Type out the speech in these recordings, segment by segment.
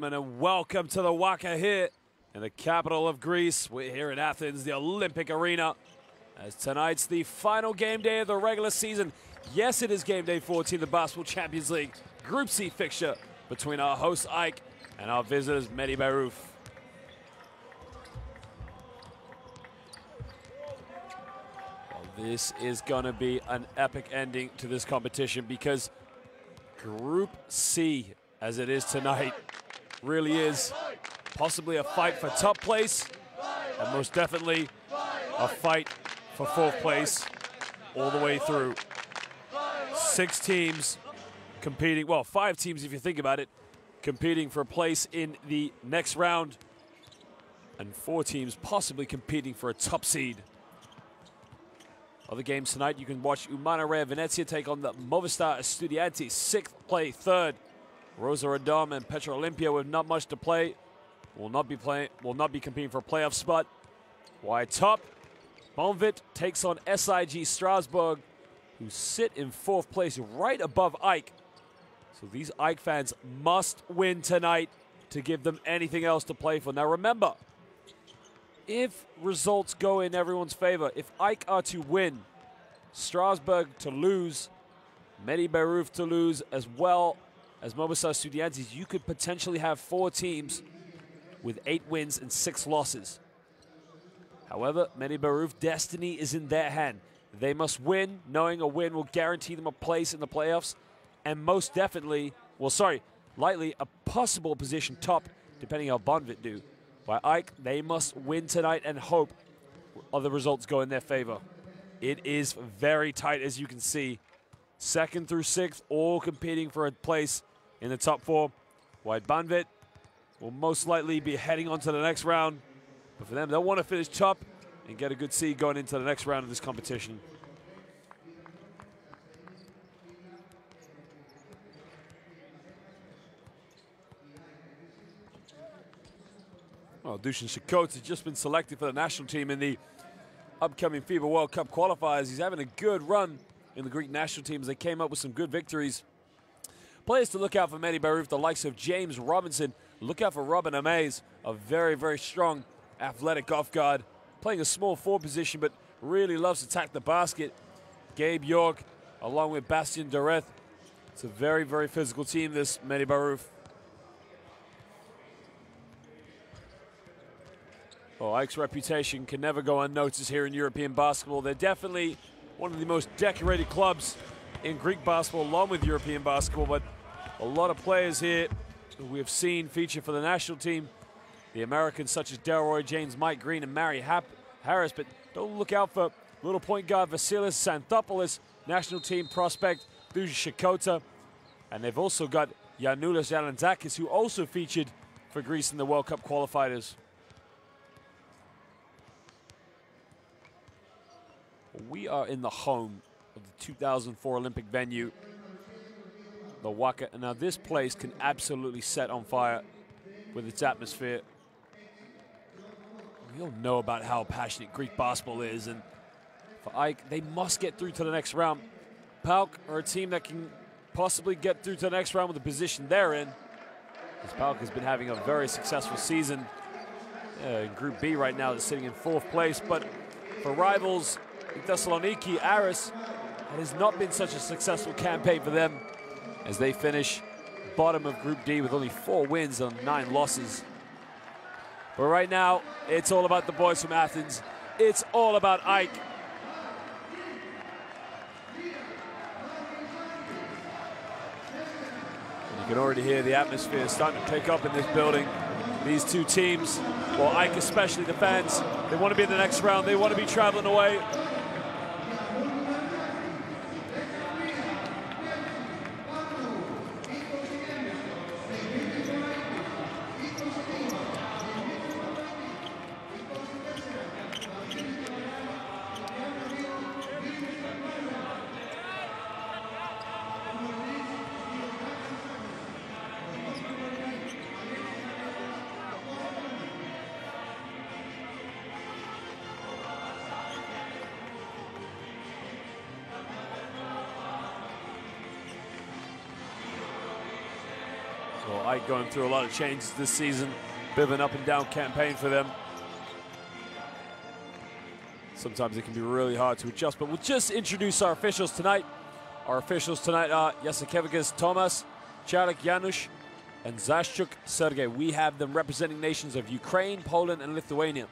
And welcome to the Waka here in the capital of Greece. We're here in Athens, the Olympic Arena, as tonight's the final game day of the regular season. Yes, it is game day 14 of the Basketball Champions League Group C fixture between our host AEK and our visitors ΑΕΚ-Μπαϊρόιτ. Well, this is going to be an epic ending to this competition because Group C, as it is tonight, really is possibly a fight for top place and most definitely a fight for fourth place all the way through. 6 teams competing, well, 5 teams if you think about it, competing for a place in the next round, and 4 teams possibly competing for a top seed. Other games tonight, you can watch Umana Rea Venezia take on the Movistar Estudiantes, 6th play, 3rd. Rosa Radom and Petra Olympia with not much to play will not be competing for a playoff spot. Wide top, Bonvit takes on SIG Strasbourg, who sit in 4th place right above AEK. So these AEK fans must win tonight to give them anything else to play for. Now remember, if results go in everyone's favor, if AEK are to win, Strasbourg to lose, ΑΕΚ-Μπαϊρόιτ to lose, as well as Movistar Estudiantes, you could potentially have 4 teams with 8 wins and 6 losses. However, ΑΕΚ-Μπαϊρόιτ's destiny is in their hand. They must win, knowing a win will guarantee them a place in the playoffs, and most definitely, lightly, a possible position top, depending how Bonvit do. By AEK, they must win tonight and hope other results go in their favor. It is very tight, as you can see. 2nd through 6th, all competing for a place in the top 4. While Bonvit will most likely be heading on to the next round. But for them, they'll want to finish top and get a good seed going into the next round of this competition. Well, Dusan Shakot has just been selected for the national team in the upcoming FIBA World Cup qualifiers. He's having a good run in the Greek national team as they came up with some good victories. Players to look out for ΑΕΚ-Μπαϊρόιτ, the likes of James Robinson. Look out for Robin Amaze, a very, very strong athletic off guard, playing a small forward position, but really loves to attack the basket. Gabe York, along with Bastien Doreth. It's a very, very physical team, this ΑΕΚ-Μπαϊρόιτ. Oh, AEK's reputation can never go unnoticed here in European basketball. They're definitely one of the most decorated clubs in Greek basketball, along with European basketball, but a lot of players here who we have seen feature for the national team. The Americans such as Delroy James, Mike Green, and Mary Harris, but don't look out for little point guard Vasilis Xanthopoulos, national team prospect Dusan Shakota, and they've also got Yanoulis Yalandakis, who also featured for Greece in the World Cup qualifiers. We are in the home of the 2004 Olympic venue, the Waka. Now this place can absolutely set on fire with its atmosphere. We all know about how passionate Greek basketball is, and for AEK, they must get through to the next round. PAOK are a team that can possibly get through to the next round with the position they're in, as PAOK has been having a very successful season. In Group B right now, they're sitting in 4th place, but for rivals Thessaloniki, Aris, it has not been such a successful campaign for them as they finish bottom of Group D with only 4 wins and 9 losses. But right now, it's all about the boys from Athens. It's all about AEK. And you can already hear the atmosphere starting to pick up in this building. These 2 teams, well, AEK especially, the fans, they want to be in the next round. They want to be traveling away. Well, Ike going through a lot of changes this season. Bit of an up and down campaign for them. Sometimes it can be really hard to adjust, but we'll just introduce our officials tonight. Our officials tonight are Jasikevičius Tomas, Čarlik Janusz, and Zashchuk Sergei. We have them representing nations of Ukraine, Poland, and Lithuania.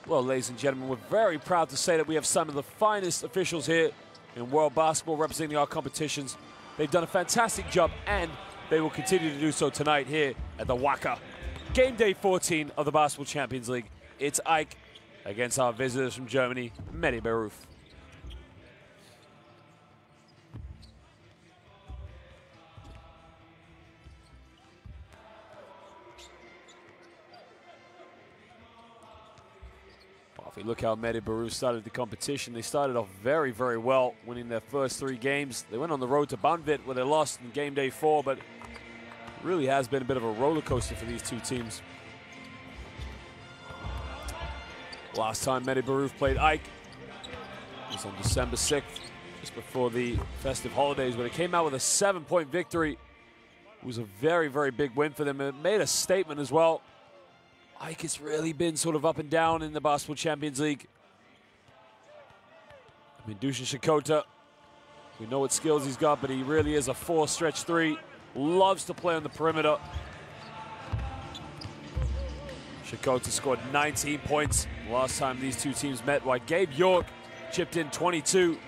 Well, ladies and gentlemen, we're very proud to say that we have some of the finest officials here in world basketball representing our competitions. They've done a fantastic job, and they will continue to do so tonight here at the Wacker. Game day 14 of the Basketball Champions League. It's Ike against our visitors from Germany, Medi-Beruf. Well, if we look how Medi-Beruf started the competition, they started off very, very well, winning their first 3 games. They went on the road to Banvit where they lost in game day 4, but it really has been a bit of a roller coaster for these two teams. Last time Medi-Beruf played Ike was on December 6th, just before the festive holidays, where they came out with a 7-point victory. It was a very, very big win for them. It made a statement as well. Ike has really been sort of up and down in the Basketball Champions League. I mean, Dusan Shakota, we know what skills he's got, but he really is a 4-stretch 3. Loves to play on the perimeter. Shakota scored 19 points last time these two teams met, while Gabe York chipped in 22.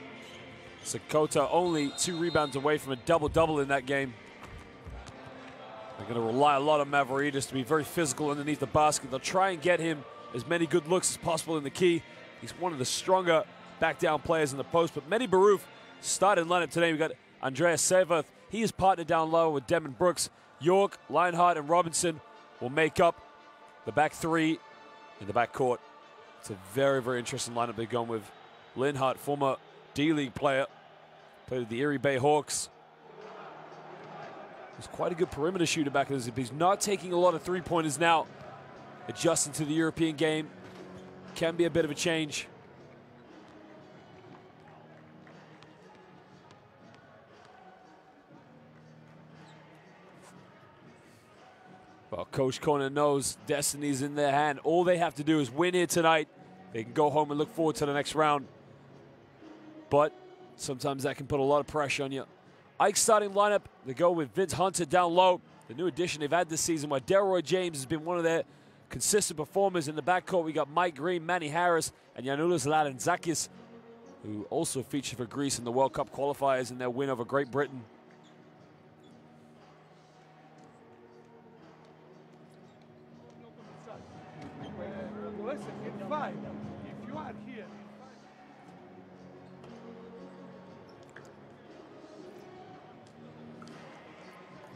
Shakota only 2 rebounds away from a double-double in that game. They're going to rely a lot on Mavroidis to be very physical underneath the basket. They'll try and get him as many good looks as possible in the key. He's one of the stronger back-down players in the post, but Medi-Beruf started lineup today. We've got Andreas Severth. He is partnered down low with Devin Brooks. York, Lionheart, and Robinson will make up the back 3 in the backcourt. It's a very, very interesting lineup they're going with. Linhart, former D-League player, played with the Erie Bay Hawks. He's quite a good perimeter shooter back in this. He's not taking a lot of 3-pointers now. Adjusting to the European game can be a bit of a change. Well, Coach Corner knows destiny's in their hand. All they have to do is win here tonight. They can go home and look forward to the next round. But sometimes that can put a lot of pressure on you. Ike's starting lineup, they go with Vince Hunter down low. The new addition they've had this season, where Delroy James has been one of their consistent performers in the backcourt. We got Mike Green, Manny Harris, and Janulis Ladanzakis, who also featured for Greece in the World Cup qualifiers in their win over Great Britain. If you are here,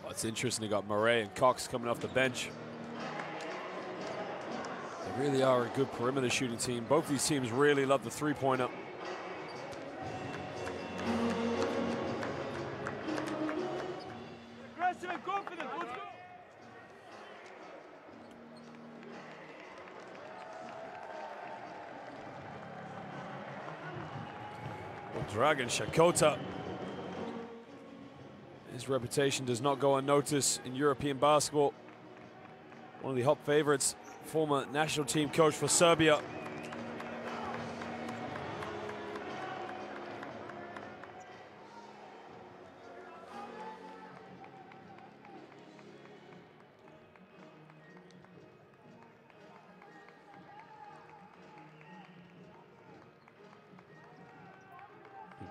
well, it's interesting. They got Murray and Cox coming off the bench. They really are a good perimeter shooting team. Both these teams really love the 3-pointer. aggressive and confident. Let's go. Dragan Shakota. His reputation does not go unnoticed in European basketball. One of the hot favorites, former national team coach for Serbia.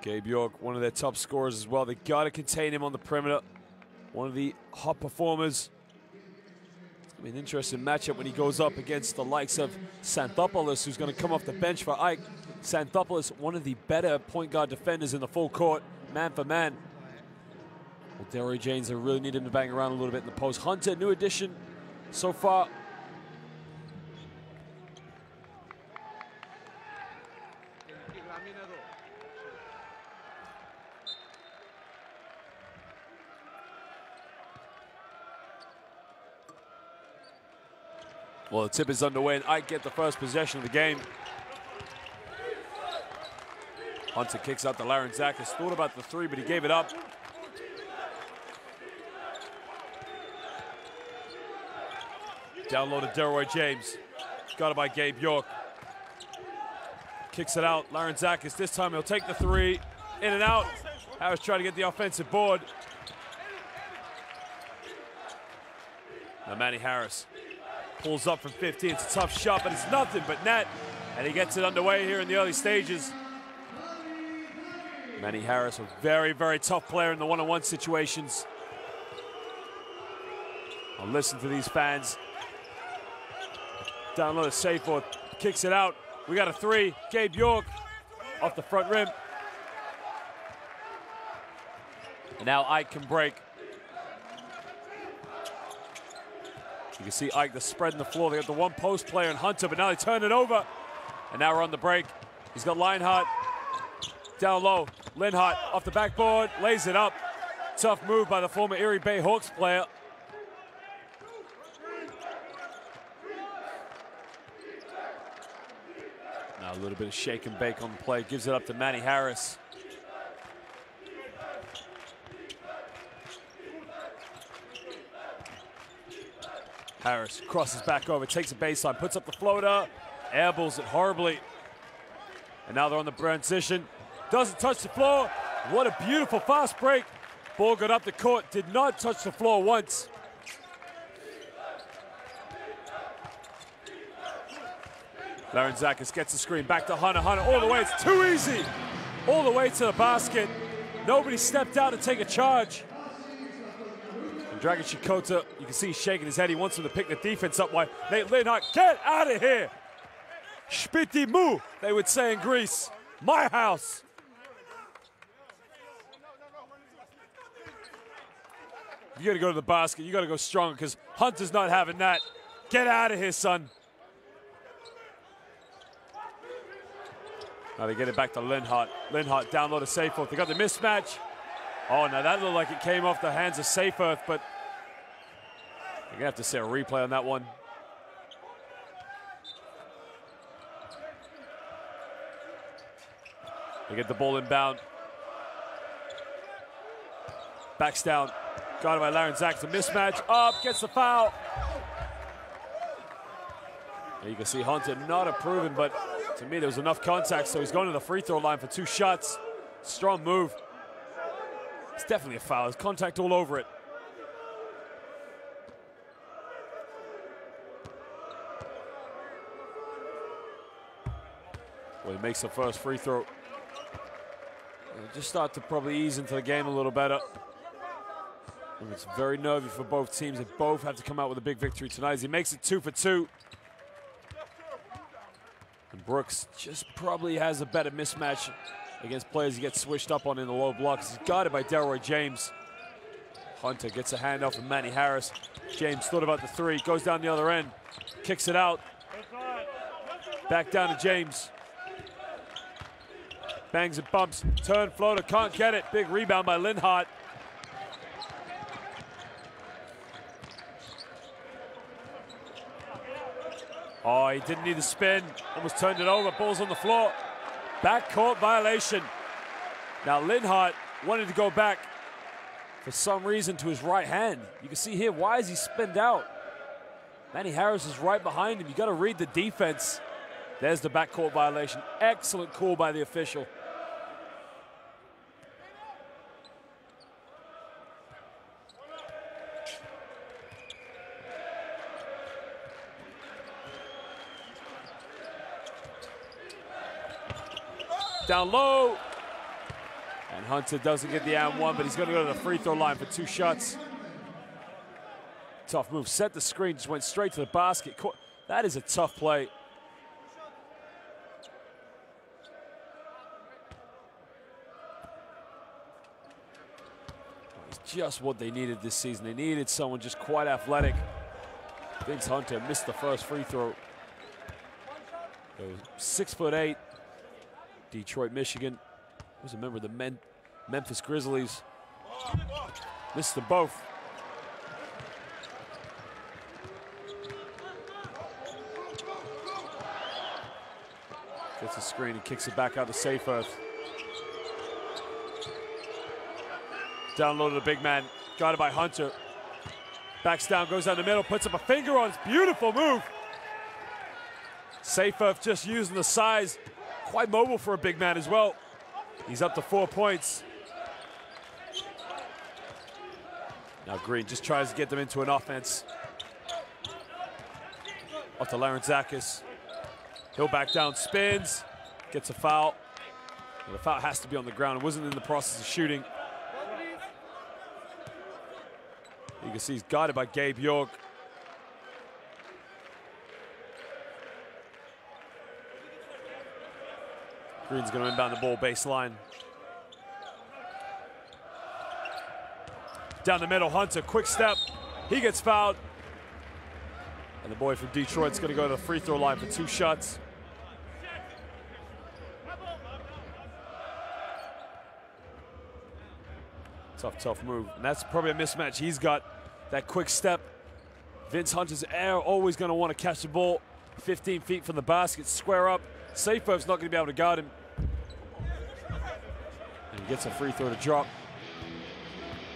Gabe York, one of their top scorers as well. They got to contain him on the perimeter. One of the hot performers. It's going to be an interesting matchup when he goes up against the likes of Xanthopoulos, who's going to come off the bench for Ike. Xanthopoulos, one of the better point guard defenders in the full court, man for man. Well, Delroy James, they really need him to bang around a little bit in the post. Hunter, new addition so far. Well, the tip is underway, and Ike get the first possession of the game. Hunter kicks out to Ladanzakis. Thought about the 3, but he gave it up. Down low to Delroy James. Got it by Gabe York. Kicks it out. Larentzakis, this time he'll take the three. In and out. Harris trying to get the offensive board. Now Manny Harris pulls up from 15. It's a tough shot, but it's nothing but net. And he gets it underway here in the early stages. Manny Harris, a very, very tough player in the one-on-one situations. I'll listen to these fans. Down low to Seyforth, kicks it out. We got a three. Gabe York off the front rim. And now Ike can break. You can see Ike, the spread in the floor. They got the one post player in Hunter, but now they turn it over. And now we're on the break. He's got Leinhardt down low. Linhart off the backboard, lays it up. Tough move by the former Erie Bay Hawks player. Now a little bit of shake and bake on the play. Gives it up to Manny Harris. Harris crosses back over, takes a baseline, puts up the floater, airballs it horribly. And now they're on the transition. Doesn't touch the floor. What a beautiful fast break. Ball got up the court, did not touch the floor once. Larentzakis gets the screen, back to Hunter. Hunter all the way, it's too easy. All the way to the basket. Nobody stepped out to take a charge. And Dragan Chikota, you can see he's shaking his head. He wants him to pick the defense up. Why? Nate Linhart, get out of here. Spiti mu, they would say in Greece. My house. You gotta go to the basket, you gotta go strong because Hunter's not having that. Get out of here, son. Now they get it back to Linhart. Linhart down low to Seyforth. They got the mismatch. Oh, now that looked like it came off the hands of Seyforth, but you're gonna have to see a replay on that one. They get the ball inbound. Backs down. Got it by Larentzakis. A mismatch. Up. Gets the foul. And you can see Hunter not approving, but to me there was enough contact, so he's going to the free throw line for 2 shots. Strong move. It's definitely a foul. There's contact all over it. Well, he makes the first free throw. Just start to probably ease into the game a little better. And it's very nervy for both teams. They both have to come out with a big victory tonight as he makes it 2 for 2. And Brooks just probably has a better mismatch against players he gets switched up on in the low blocks. He's guarded by Delroy James. Hunter gets a handoff from Manny Harris. James thought about the three, goes down the other end, kicks it out. Back down to James. Bangs and bumps, turn floater, can't get it. Big rebound by Linhart. Oh, he didn't need the spin, almost turned it over, ball's on the floor. Backcourt violation. Now Linhart wanted to go back for some reason to his right hand. You can see here, why is he spinned out? Manny Harris is right behind him. You gotta read the defense. There's the backcourt violation. Excellent call by the official. Down low. And Hunter doesn't get the and one, but he's going to go to the free throw line for 2 shots. Tough move. Set the screen, just went straight to the basket. That is a tough play. It's just what they needed this season. They needed someone just quite athletic. Vince Hunter missed the first free throw. 6'8". Detroit, Michigan. Was a member of the Memphis Grizzlies. Missed them both. Gets a screen and kicks it back out to Seyforth. Down low to the big man. Guarded by Hunter. Backs down, goes down the middle, puts up a finger on his beautiful move. Seyfev just using the size, quite mobile for a big man as well. He's up to 4 points. Now Green just tries to get them into an offense. Off to Larentzakis. He'll back down, spins, gets a foul. And the foul has to be on the ground. It wasn't in the process of shooting. You can see he's guarded by Gabe York. Green's going to inbound the ball baseline. Down the middle, Hunter, quick step. He gets fouled. And the boy from Detroit's going to go to the free throw line for 2 shots. Tough move. And that's probably a mismatch. He's got that quick step. Vince Hunter's always going to want to catch the ball 15 feet from the basket, square up. Seyfev's not going to be able to guard him. And he gets a free throw to drop.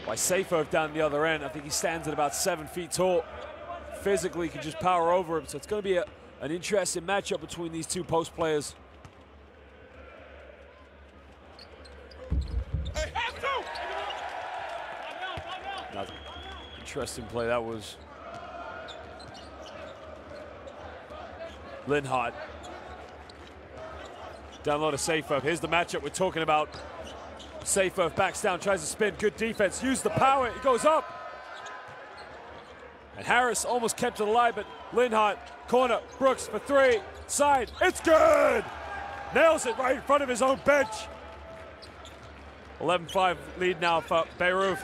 By Seyfev down the other end, I think he stands at about 7 feet tall. Physically, can just power over him. So it's going to be an interesting matchup between these two post players. Now, interesting play that was. Linhart. Down low to Seyfev. Here's the matchup we're talking about. Seyfev backs down, tries to spin. Good defense. Use the power. It goes up. And Harris almost kept it alive, but Linhart, corner, Brooks for 3. Side. It's good. Nails it right in front of his own bench. 11-5 lead now for Bαϊρόιτ.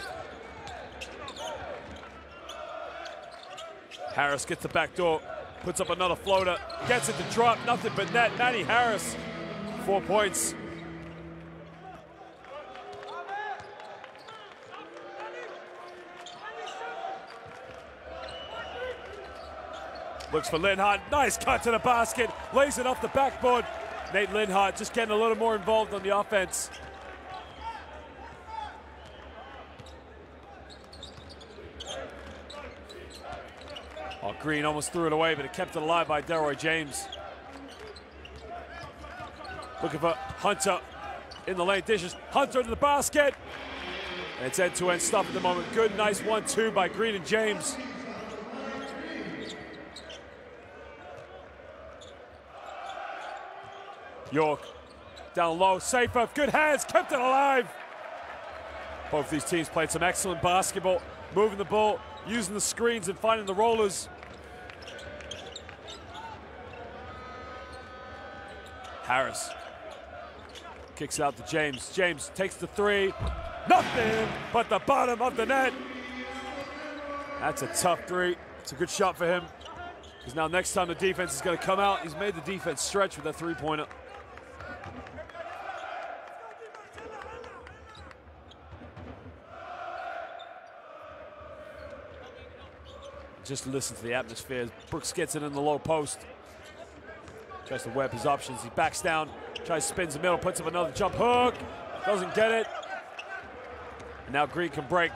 Harris gets the back door, puts up another floater, gets it to drop, nothing but net. Manny Harris, 4 points. Looks for Linhart, nice cut to the basket, lays it off the backboard. Nate Linhart just getting a little more involved on the offense. Oh, Green almost threw it away, but it kept it alive by Delroy James. Looking for Hunter in the lane, dishes. Hunter to the basket. And it's end-to-end stuff at the moment. Good, nice 1-2 by Green and James. York down low, Seyfev, good hands, kept it alive. Both these teams played some excellent basketball, moving the ball, using the screens and finding the rollers. Harris kicks it out to James. James takes the 3. Nothing but the bottom of the net. That's a tough 3. It's a good shot for him. Because now next time the defense is going to come out, he's made the defense stretch with that 3-pointer. Just listen to the atmosphere. Brooks gets it in the low post. Tries to web his options. He backs down, tries to spins the middle, puts up another jump hook. Doesn't get it. And now Green can break.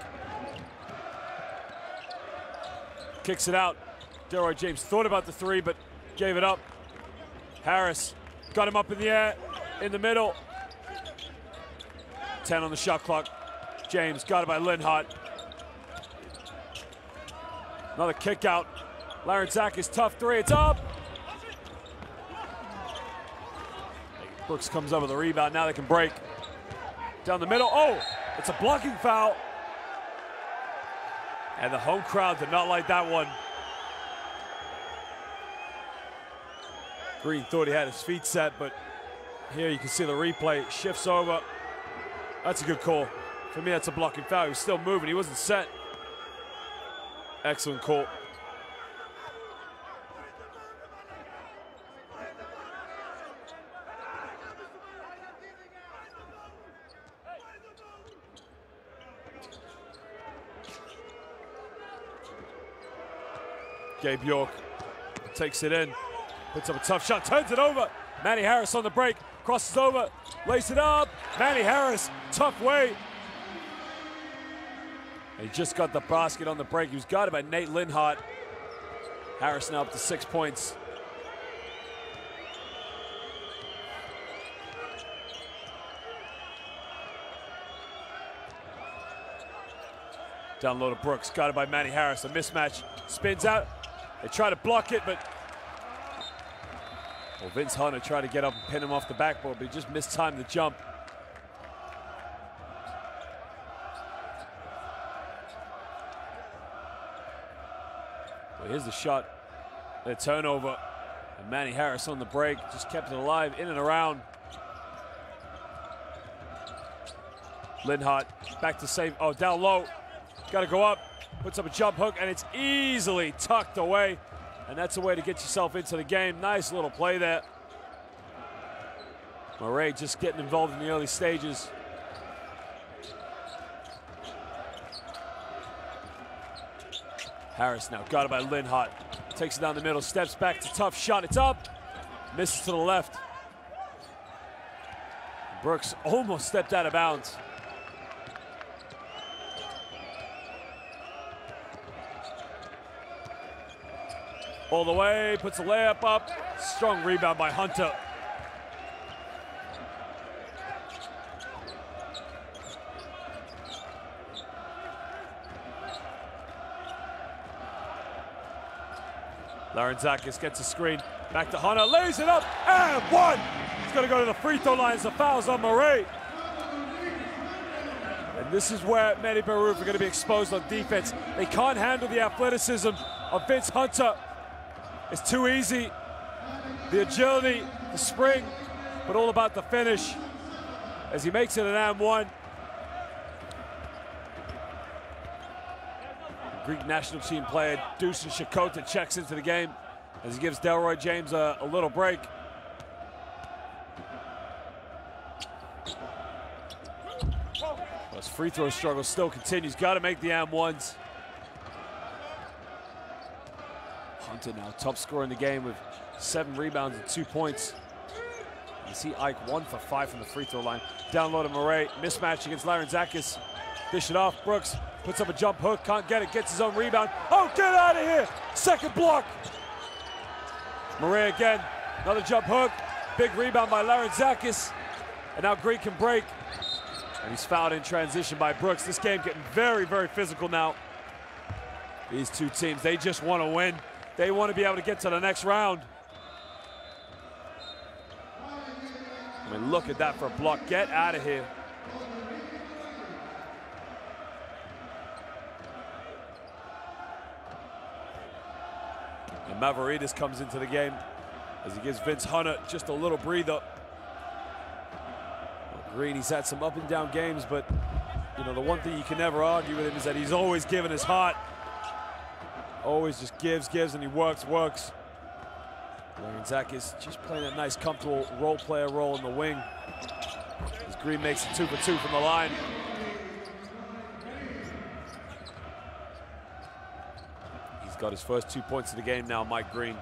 Kicks it out. Delroy James thought about the 3, but gave it up. Harris got him up in the air, in the middle. 10 on the shot clock. James got it by Linhart. Another kick out. Larentzakis, tough 3, it's up. Brooks comes up with a rebound, now they can break. Down the middle, oh, it's a blocking foul. And the home crowd did not like that one. Green thought he had his feet set, but here you can see the replay, shifts over. That's a good call. For me, that's a blocking foul. He was still moving, he wasn't set. Excellent call. Gabe York takes it in, puts up a tough shot, turns it over. Manny Harris on the break, crosses over, lays it up. Manny Harris, tough way. He just got the basket on the break. He was guarded by Nate Linhart. Harris now up to 6 points. Down low to Brooks, guarded by Manny Harris. A mismatch, spins out. They try to block it, but well, Vince Hunter tried to get up and pin him off the backboard, but he just mistimed the jump. Well, here's the shot. A turnover. And Manny Harris on the break, just kept it alive, in and around. Linhart back to save. Oh, down low. Got to go up, puts up a jump hook, and it's easily tucked away. And that's a way to get yourself into the game. Nice little play there. Murray just getting involved in the early stages. Harris now guarded by Linhart. Takes it down the middle, steps back to tough shot. It's up, misses to the left. Brooks almost stepped out of bounds. All the way, puts a layup up. Strong rebound by Hunter. Larenzakis gets a screen. Back to Hunter, lays it up, and one! He's gonna go to the free throw line as the foul's on Murray. And this is where Mehdi Barouf are gonna be exposed on defense. They can't handle the athleticism of Vince Hunter. It's too easy. The agility, the spring, but all about the finish as he makes it an and one. The Greek national team player Dusan Shakota checks into the game as he gives Delroy James a little break. His free throw struggle still continues. Got to make the and ones. Hunter now top scorer in the game with 7 rebounds and 2 points. You see Ike 1 for 5 from the free throw line. Down low to Murray, mismatch against Larenzakis. Dish it off, Brooks puts up a jump hook, can't get it, gets his own rebound. Oh, get out of here! Second block. Murray again, another jump hook. Big rebound by Larenzakis. And now Greek can break. And he's fouled in transition by Brooks. This game getting very, very physical now. These two teams, they just want to win. They want to be able to get to the next round. I mean, look at that for a block. Get out of here. And Mavridis comes into the game as he gives Vince Hunter just a little breather. Green, he's had some up and down games, but you know, the one thing you can never argue with him is that he's always given his heart. Always just gives, and he works. Larenzakis just playing that nice, comfortable role player role in the wing. As Green makes it 2 for 2 from the line. He's got his first 2 points of the game now, Mike Green.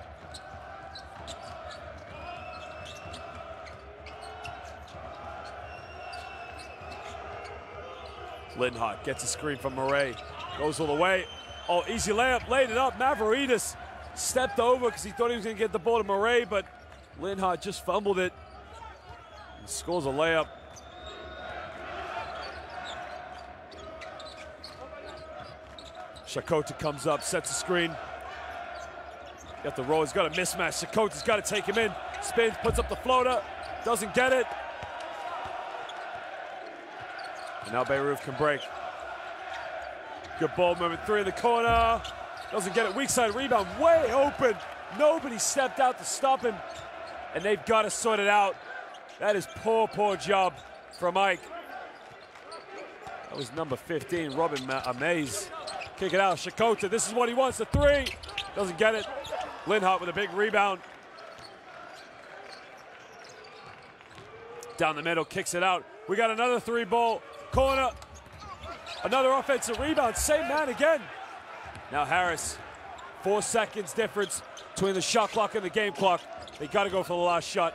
Linhart gets a screen from Murray, goes all the way. Oh, easy layup, laid it up. Mavridis stepped over because he thought he was going to get the ball to Murray, but Linhart just fumbled it and scores a layup. Shakota comes up, sets a screen. Got the roll, he's got a mismatch. Shakota's got to take him in. Spins, puts up the floater, doesn't get it. And now Bayroof can break. Good ball movement, 3 in the corner. Doesn't get it, weak side rebound, way open. Nobody stepped out to stop him. And they've got to sort it out. That is poor job from Ike. That was number 15, Robin Amaze. Kick it out, Shakota, this is what he wants, the 3. Doesn't get it. Linhart with a big rebound. Down the middle, kicks it out. We got another 3 ball, corner. Another offensive rebound, same man again. Now Harris, 4 seconds difference between the shot clock and the game clock. They got to go for the last shot.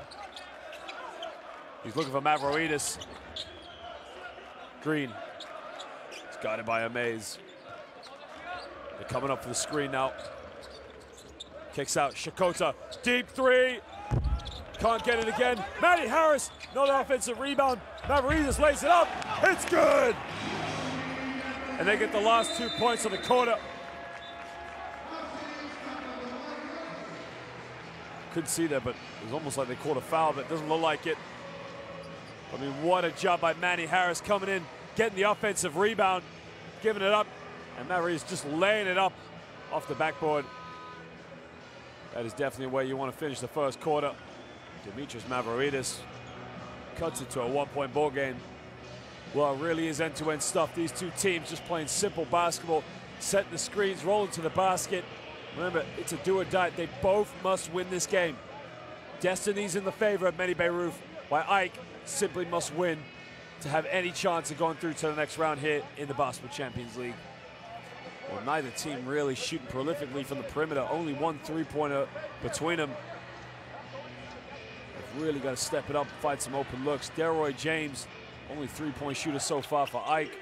He's looking for Mavridis. Green, it's guarded by Amaze. They're coming up for the screen now. Kicks out, Shikota, deep three. Can't get it again. Matty Harris, another offensive rebound. Mavridis lays it up, it's good! And they get the last 2 points of the quarter. Couldn't see that, but it was almost like they called a foul, but it doesn't look like it. I mean, what a job by Matty Harris coming in, getting the offensive rebound, giving it up, and Mavridis just laying it up off the backboard. That is definitely where you want to finish the first quarter. Dimitris Mavridis cuts it to a 1-point ball game. Well, it really is end-to-end stuff. These two teams just playing simple basketball, setting the screens, rolling to the basket. Remember, it's a do or die. They both must win this game. Destiny's in the favor of Mehdi Beyrouf, while Ike simply must win to have any chance of going through to the next round here in the Basketball Champions League. Well, neither team really shooting prolifically from the perimeter. Only one three-pointer between them. They've really got to step it up and find some open looks. Delroy James, only three-point shooter so far for Ike.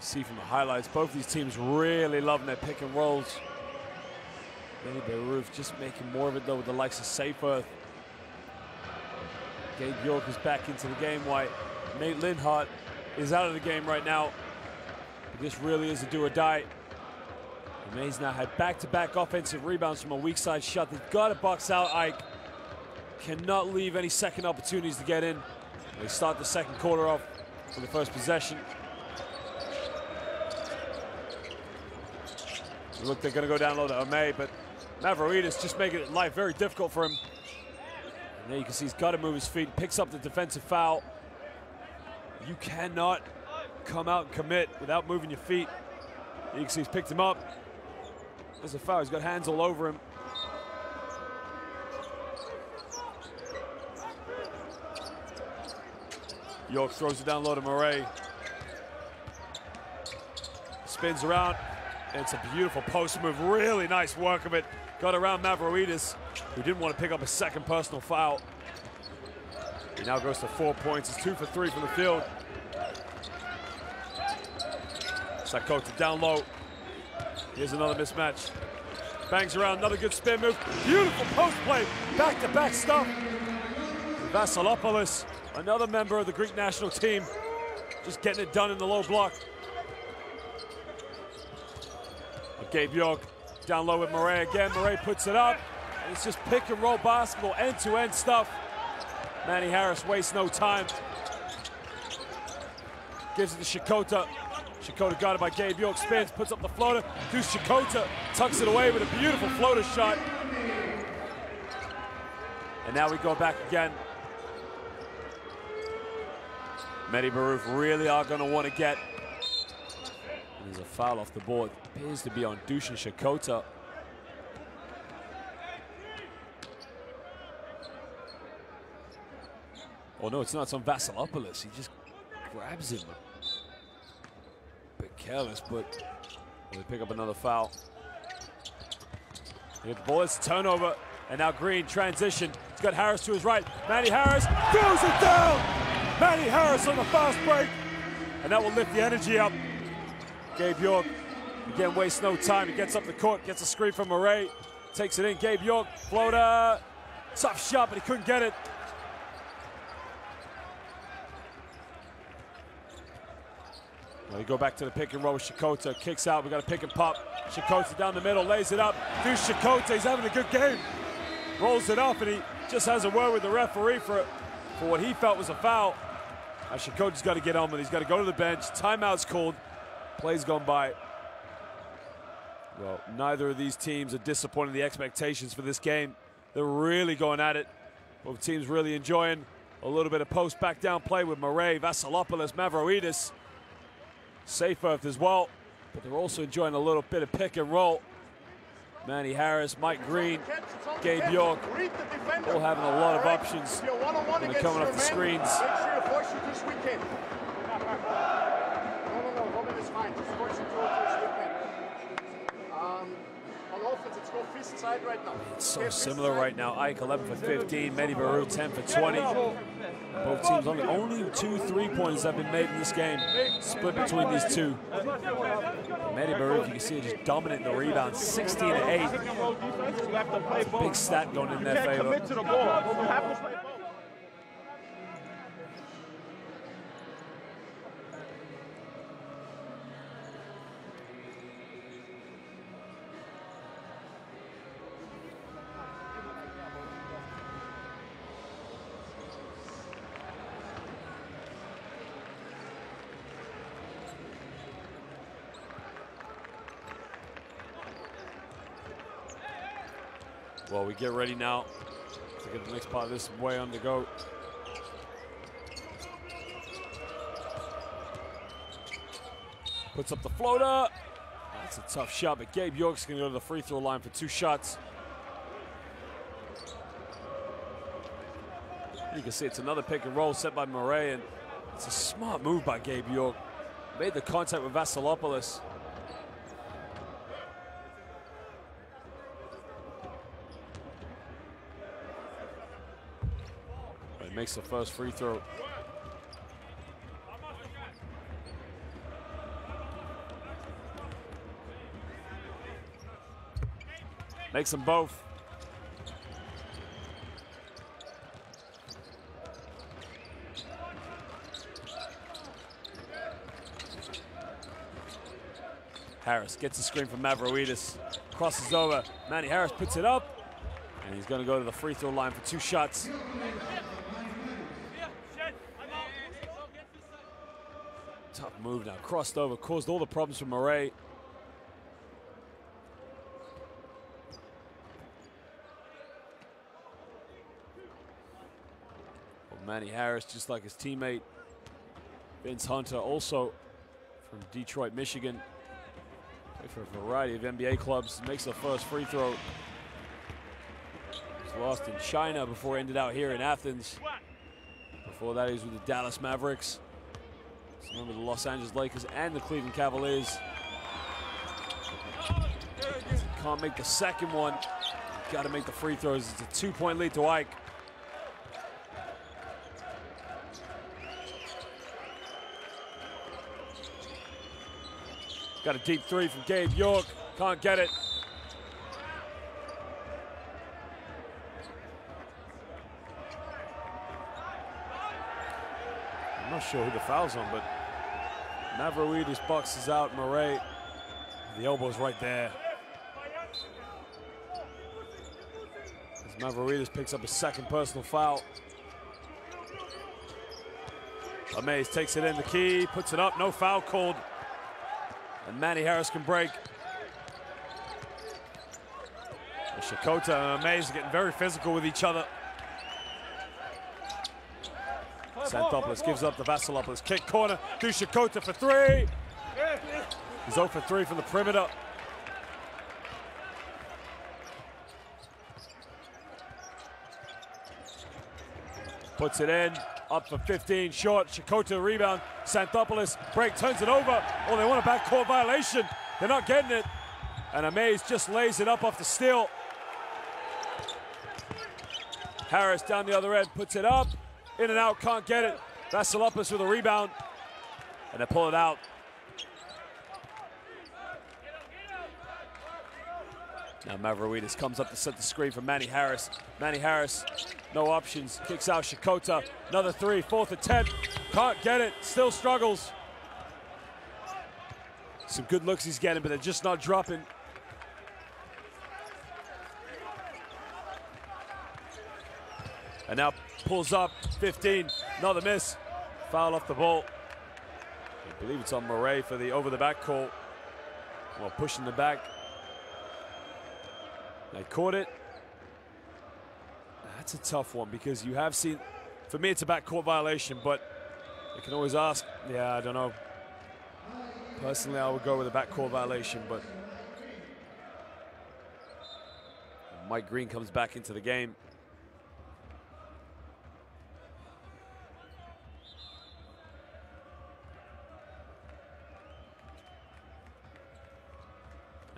See from the highlights, both these teams really loving their pick and rolls. Mehdi Beyrouf just making more of it though with the likes of Seyfarth. Gabe York is back into the game while Nate Linhart is out of the game right now. But this really is a do or die. The Mays now had back-to-back offensive rebounds from a weak side shot. They've got to box out Ike. Cannot leave any second opportunities to get in. They start the second quarter off for the first possession. Look, they're going to go down low to Ome, but Mavridis just making life very difficult for him. And there you can see he's got to move his feet, picks up the defensive foul. You cannot come out and commit without moving your feet. You can see he's picked him up. There's a foul, he's got hands all over him. York throws it down low to Murray. Spins around. It's a beautiful post move, really nice work of it. Got around Mavridis, who didn't want to pick up a second personal foul. He now goes to 4 points. It's 2 for 3 from the field. Sakota down low. Here's another mismatch. Bangs around, another good spin move. Beautiful post play, back-to-back stuff. Vasilopoulos, another member of the Greek national team, just getting it done in the low block. Gabe York down low with Murray again. Murray puts it up. And it's just pick and roll basketball, end-to-end stuff. Matty Harris wastes no time. Gives it to Shikota. Shikota got it by Gabe York, spins, puts up the floater. Deuce Shikota tucks it away with a beautiful floater shot. And now we go back again. Mehdi Beyrouf really are going to want to get. There's a foul off the board. Appears to be on Dusan Shikota. Oh no, it's not. It's on Vasilopoulos. He just grabs him. A bit careless, but they pick up another foul. They get the ball. It's a turnover. And now Green, transition. He's got Harris to his right. Matty Harris throws it down! Matty Harris on the fast break. And that will lift the energy up. Gabe York, again, wastes no time. He gets up the court, gets a screen from Murray, takes it in. Gabe York, floater, tough shot, but he couldn't get it. Well, we go back to the pick and roll with Shikota, kicks out, we got a pick and pop. Shikota down the middle, lays it up. Deuce Shikota, he's having a good game. Rolls it up, and he just has a word with the referee for what he felt was a foul. Now Shikota's got to get on with it. He's got to go to the bench. Timeout's called. Plays gone by. Well, neither of these teams are disappointing the expectations for this game. They're really going at it. Both teams really enjoying a little bit of post back down play with Murray, Vasilopoulos, Mavroidis. Safe earth as well, but they're also enjoying a little bit of pick and roll. Manny Harris, Mike Green, Gabe York, all having a lot of options when they're coming off the screens. It's so similar right now. Ike 11 for 15, Mehdi Barou 10 for 20. Both teams only 2 3-pointers have been made in this game, split between these two. Mehdi Barou, you can see, just dominant in the rebound, 16 to 8. That's a big stat going in their favor. Well, we get ready now to get the next part of this way on to go. Puts up the floater. That's a tough shot, but Gabe York's going to go to the free throw line for 2 shots. You can see it's another pick and roll set by Murray, and it's a smart move by Gabe York. Made the contact with Vasilopoulos. Makes the first free throw. Makes them both. Harris gets a screen from Mavroidis. Crosses over. Manny Harris puts it up. And he's going to go to the free throw line for 2 shots. Tough move now, crossed over, caused all the problems for Murray. Well, Manny Harris, just like his teammate Vince Hunter, also from Detroit, Michigan. Played for a variety of NBA clubs, makes the first free throw. He's lost in China before he ended out here in Athens. Before that, he was with the Dallas Mavericks. Remember the Los Angeles Lakers and the Cleveland Cavaliers. Can't make the second one. Got to make the free throws. It's a 2-point lead to Ike. Got a deep 3 from Gabe York. Can't get it. I'm not sure who the foul's on, but Mavroidis boxes out Murray. The elbow's right there. As Mavroidis picks up a second personal foul. Amaze takes it in the key, puts it up, no foul called. And Manny Harris can break. Shakota and Amaze are getting very physical with each other. Santopoulos gives up the Vasilopoulos kick corner. Shakota for 3. He's 0 for 3 from the perimeter. Puts it in, up for 15, short. Shakota rebound. Santopoulos break, turns it over. Oh, they want a backcourt violation. They're not getting it. And Amaze just lays it up off the steal. Harris down the other end, puts it up. In and out, can't get it. Vasilopoulos with a rebound. And they pull it out. Now Mavroidis comes up to set the screen for Manny Harris. Manny Harris, no options, kicks out Shakota. Another 3, 4th attempt. Can't get it, still struggles. Some good looks he's getting, but they're just not dropping. And now pulls up, 15, another miss. Foul off the ball. I believe it's on Murray for the over the back call. Well, pushing the back. They caught it. That's a tough one because you have seen, for me it's a backcourt violation, but you can always ask, yeah, I don't know. Personally, I would go with a backcourt violation, but Mike Green comes back into the game.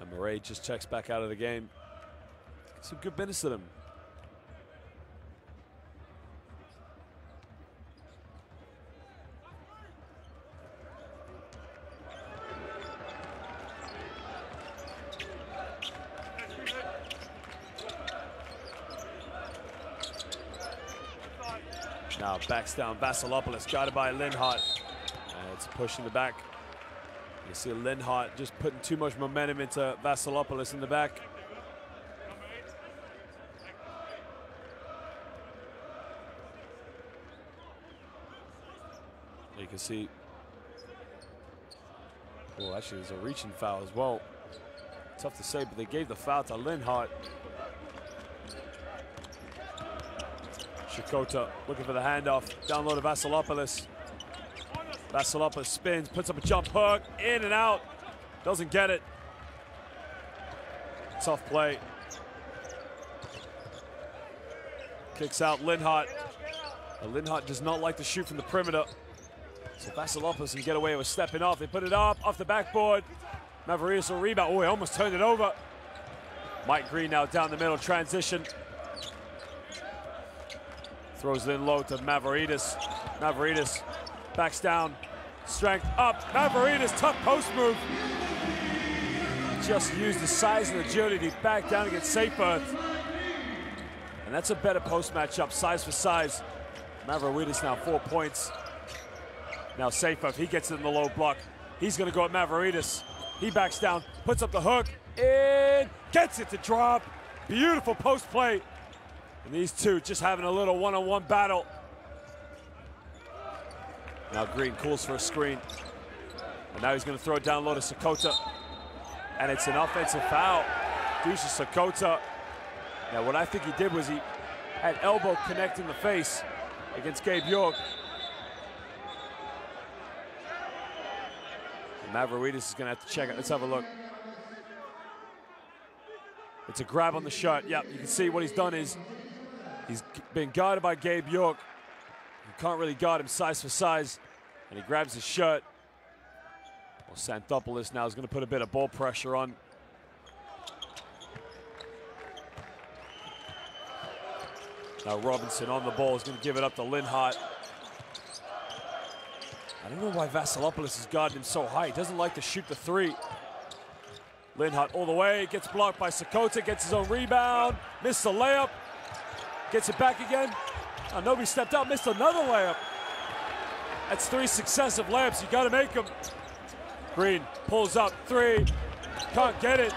And Murray just checks back out of the game. Some good minutes to them. Now backs down Vasilopoulos, guarded by Linhart. And it's pushing the back. You see Linhart just putting too much momentum into Vasilopoulos in the back. You can see, well, actually there's a reaching foul as well. Tough to say, but they gave the foul to Linhart. Shakota looking for the handoff, down low to Vasilopoulos. Vasilopoulos spins, puts up a jump hook, in and out, doesn't get it. Tough play. Kicks out Linhart. Linhart does not like to shoot from the perimeter. So Vasilopoulos can get away with stepping off. They put it up, off the backboard. Mavroidis will rebound. Oh, he almost turned it over. Mike Green now down the middle, transition. Throws it in low to Mavroidis. Mavroidis backs down, strength up. Mavroidis, tough post move. Just used the size and agility to back down against Seyfarth. And that's a better post matchup, size for size. Mavroidis now 4 points. Now Seyfarth, he gets it in the low block. He's gonna go at Mavroidis. He backs down, puts up the hook, in, gets it to drop. Beautiful post play. And these two just having a little one-on-one battle. Now Green calls for a screen. And now he's gonna throw it down low to Sakota. And it's an offensive foul. Deuce Sakota. Now what I think he did was he had elbow connecting the face against Gabe York. Mavroidis is gonna have to check it. Let's have a look. It's a grab on the shot. Yep, you can see what he's done is he's been guarded by Gabe York. You can't really guard him size for size. And he grabs his shirt. Well, Xanthopoulos now is gonna put a bit of ball pressure on. Now Robinson on the ball is gonna give it up to Linhart. I don't know why Vasilopoulos is guarding him so high. He doesn't like to shoot the three. Linhart all the way, gets blocked by Sakota, gets his own rebound, missed the layup, gets it back again. Oh, nobody stepped up, missed another layup. That's 3 successive layups, you gotta make them. Green pulls up, 3, can't get it.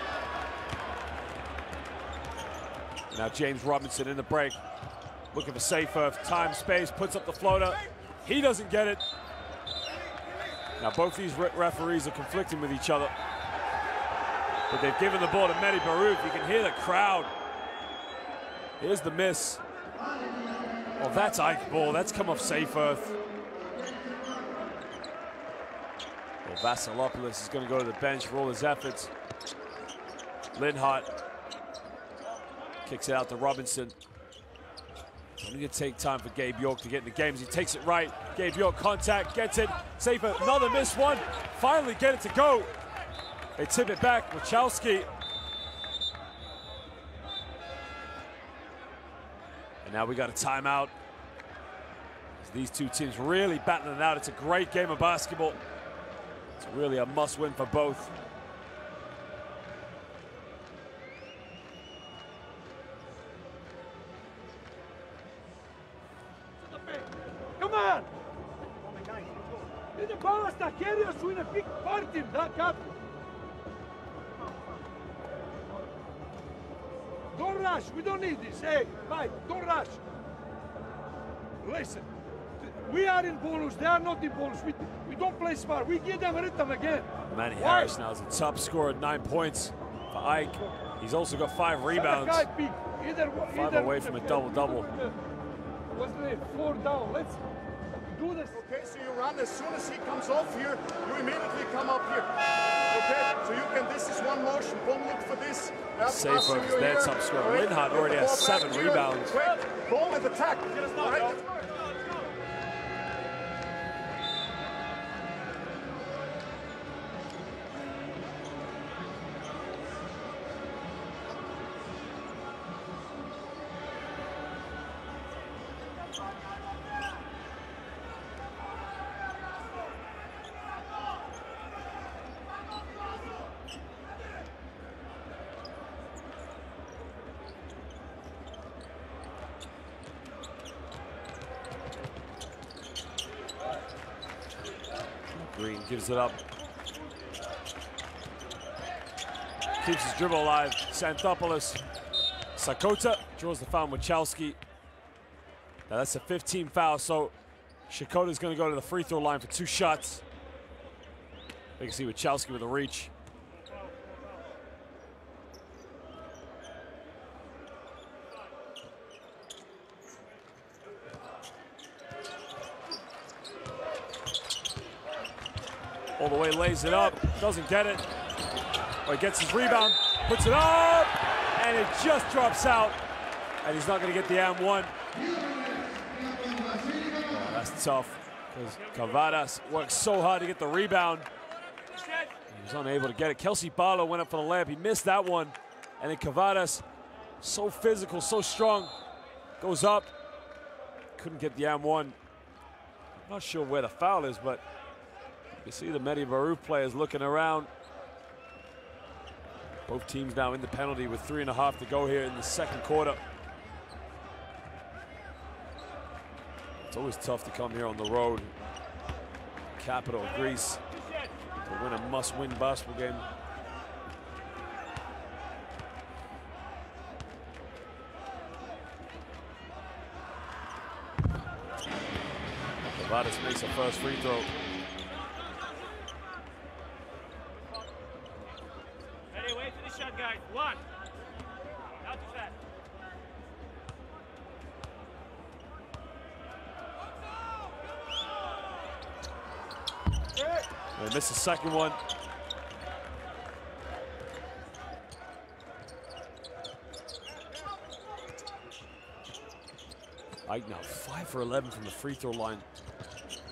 Now James Robinson in the break, looking for Seyfarth, time, space, puts up the floater. He doesn't get it. Now both these referees are conflicting with each other. But they've given the ball to Mehdi Barouf. You can hear the crowd. Here's the miss. Well, that's Ike's ball. That's come off Seyfarth. Well, Vasilopoulos is going to go to the bench for all his efforts. Linhart kicks it out to Robinson. It's only going to take time for Gabe York to get in the game as he takes it right. Gabe York contact, gets it. Seyfarth, another missed one. Finally get it to go. They tip it back, Wachowski. And now we got a timeout. These two teams really battling it out. It's a great game of basketball. It's really a must-win for both. Come on! The ball está querendo σου είναι big party, that captain. Don't rush, we don't need this. Hey, Mike, don't rush. Listen, we are in bonus, they are not in bonus. We don't play smart, we give them a rhythm again. Manny Harris now is the top scorer at 9 points for Ike. He's also got 5 rebounds. 5 away from a double-double. What's the 4 down? Let's do this. Okay, so you run as soon as he comes off here, you immediately come up here. Okay, so you can, this is one motion. Boom, look for this. Safer because that's up score. Linhart already has 7 rebounds. Boom and attack. Right. Green gives it up. Keeps his dribble alive. Xanthopoulos. Sakota draws the foul. Wachowski. Now that's a 15 foul, so Shakota's going to go to the free throw line for 2 shots. You can see Wachowski with a reach. All the way, lays it up, doesn't get it. Oh, he gets his rebound, puts it up, and it just drops out. And he's not going to get the M1. Oh, that's tough, because Cavadas worked so hard to get the rebound. He was unable to get it. Kelsey Barlow went up for the layup. He missed that one. And then Cavadas, so physical, so strong, goes up. Couldn't get the M1. Not sure where the foul is, but you see the Mehdi Barouf players looking around. Both teams now in the penalty with 3.5 to go here in the second quarter. It's always tough to come here on the road. Capital of Greece to win a must-win basketball game. Cavadas makes a first free throw. Guys, 1. Not too fast. They missed the second one. Ike now 5 for 11 from the free throw line.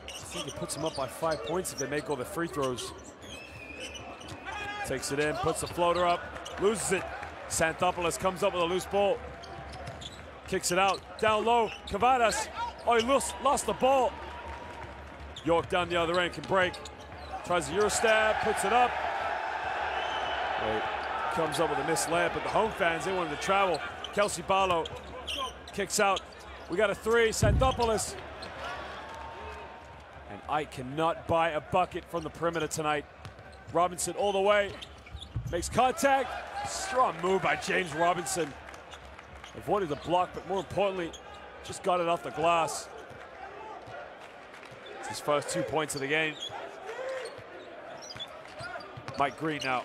I think it puts them up by 5 points if they make all the free throws. Takes it in, puts the floater up. Loses it. Xanthopoulos comes up with a loose ball. Kicks it out. Down low. Cavadas. Oh, he lost the ball. York down the other end can break. Tries a Euro stab. Puts it up. Wait. Comes up with a missed layup, but the home fans, they wanted to travel. Kelsey Barlow kicks out. We got a 3. Xanthopoulos. And Ike cannot buy a bucket from the perimeter tonight. Robinson all the way. Makes contact. Strong move by James Robinson. Avoided the block, but more importantly, just got it off the glass. It's his first 2 points of the game. Mike Green now.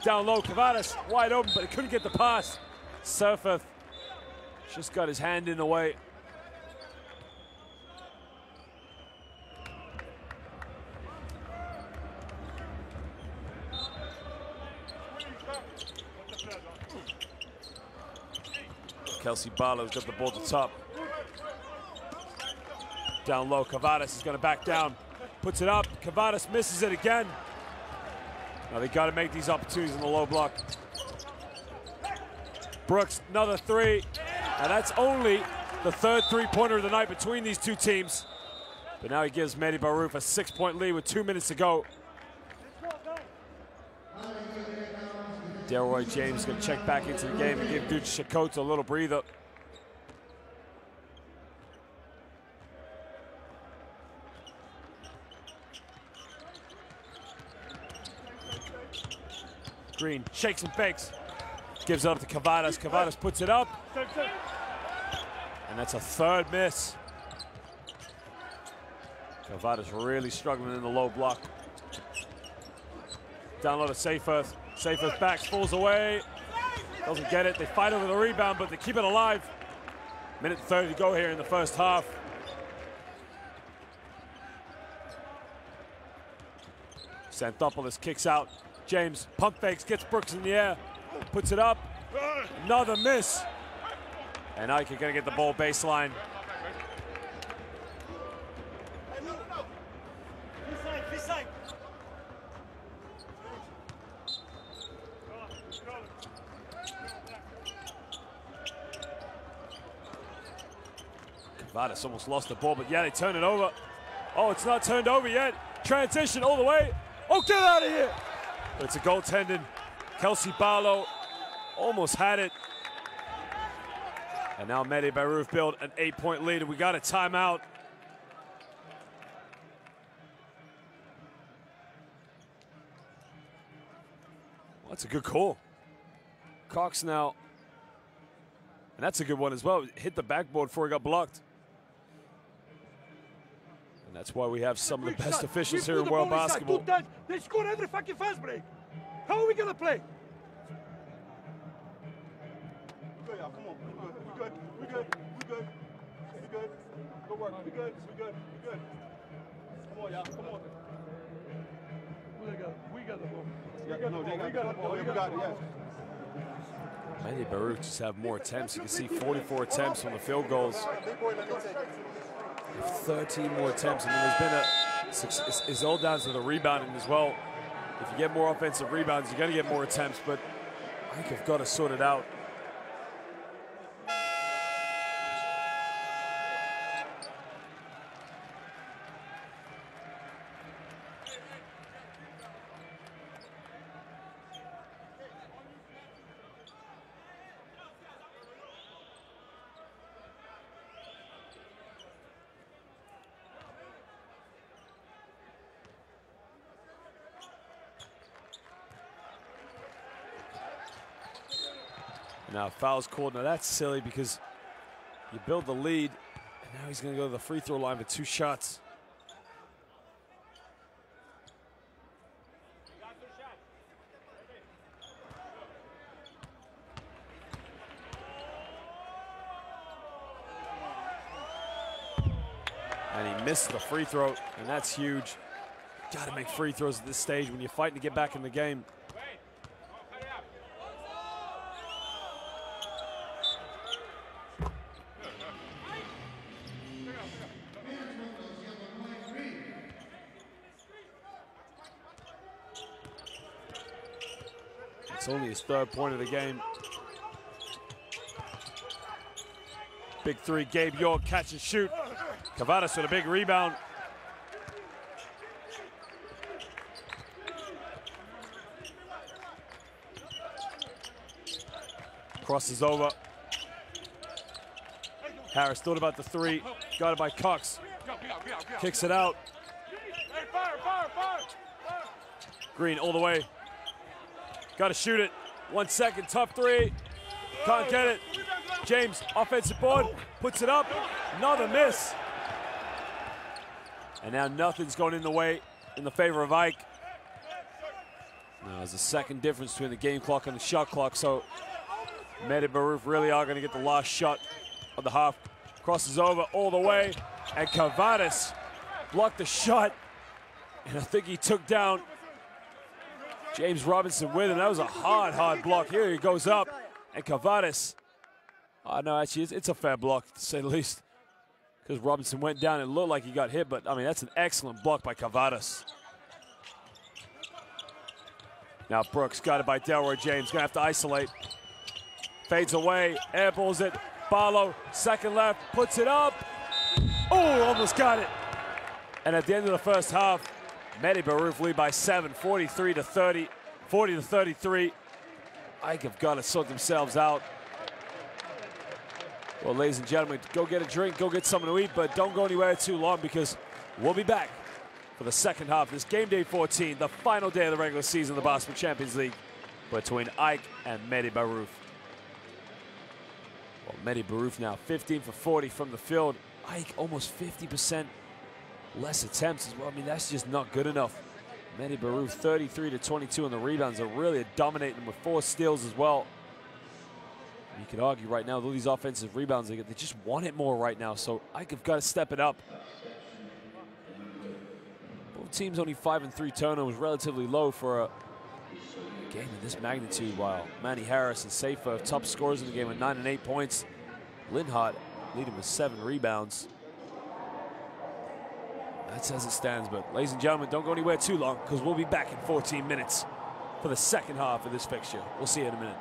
Down low, Cavadas wide open, but he couldn't get the pass. Surfeth just got his hand in the way. Kelsey Barlow's got the ball to top. Down low, Cavadas is going to back down. Puts it up, Cavadas misses it again. Now they got to make these opportunities in the low block. Brooks, another 3. And that's only the 3rd three-pointer of the night between these two teams. But now he gives Mehdi Barouf a 6-point lead with 2 minutes to go. Delroy James is going to check back into the game and give Dude Shakota a little breather. Green shakes and bakes. Gives it up to Cavadas. Cavadas puts it up. And that's a 3rd miss. Cavadas really struggling in the low block. Down low to Seyfarth. Seyfarth backs, falls away. Doesn't get it. They fight over the rebound, but they keep it alive. Minute 30 to go here in the first half. Xanthopoulos kicks out. James pump fakes, gets Brooks in the air, puts it up. Another miss. And Ike are going to get the ball baseline. Cavadas almost lost the ball, but yeah, they turn it over. Oh, it's not turned over yet. Transition all the way. Oh, get out of here. But it's a goaltending. Kelsey Barlow almost had it. And now Mehdi Barouf built an 8-point lead, and we got a timeout. Well, that's a good call. Cox now, and that's a good one as well. Hit the backboard before he got blocked. And that's why we have some of the best officials here in world basketball. They score every fucking fast break. How are we gonna play? Come on, we good. Good work. We good. Come on, y'all. Come on. We got the ball. We got it. Yes. Mehdi Barouf just have more attempts. You can see 44 attempts on the field goals. 13 more attempts. I mean, there's been it's all down to the rebounding as well. If you get more offensive rebounds, you're going to get more attempts, but I think you've got to sort it out. Now foul's called. Now that's silly because you build the lead, and now he's going to go to the free throw line for 2 shots. And he missed the free throw, and that's huge. Got to make free throws at this stage when you're fighting to get back in the game. It's only his 3rd point of the game. Big 3, Gabe York, catch and shoot. Cavadas with a big rebound. Crosses over. Harris thought about the 3, got it by Cox. Kicks it out. Green all the way. Got to shoot it. 1 second, tough 3. Can't get it. James, offensive board, puts it up. Another miss. And now nothing's going in the way, in the favor of Ike. Now there's a second difference between the game clock and the shot clock, so Mehdi Barouf really are going to get the last shot of the half. Crosses over all the way, and Cavadas blocked the shot. And I think he took down James Robinson with him. That was a hard block. Here he goes up, and Cavadas. No, actually, it's a fair block, to say the least, because Robinson went down. It looked like he got hit, but, I mean, that's an excellent block by Cavadas. Now Brooks got it by Delroy James. Going to have to isolate. Fades away, airballs it. Barlow, second left, puts it up. Oh, almost got it. And at the end of the first half, Mehdi Barouf lead by 7, 40 to 33. Ike have got to sort themselves out. Well, ladies and gentlemen, go get a drink, go get something to eat, but don't go anywhere too long because we'll be back for the second half of this game day 14, the final day of the regular season of the Basketball Champions League between Ike and Mehdi Barouf. Well, Mehdi Barouf now 15 for 40 from the field. Ike almost 50% less attempts as well. I mean, that's just not good enough. Mehdi Barouf 33 to 22 on the rebounds. They're really dominating them with 4 steals as well. You could argue right now, though these offensive rebounds they get, they just want it more right now. So AEK got to step it up. Both teams only 5 and 3 turnovers, relatively low for a game of this magnitude. While Manny Harris and Seifa, top scorers in the game with 9 and 8 points. Linhart leading with 7 rebounds. That's as it stands. But ladies and gentlemen, don't go anywhere too long because we'll be back in 14 minutes for the second half of this fixture. We'll see you in a minute.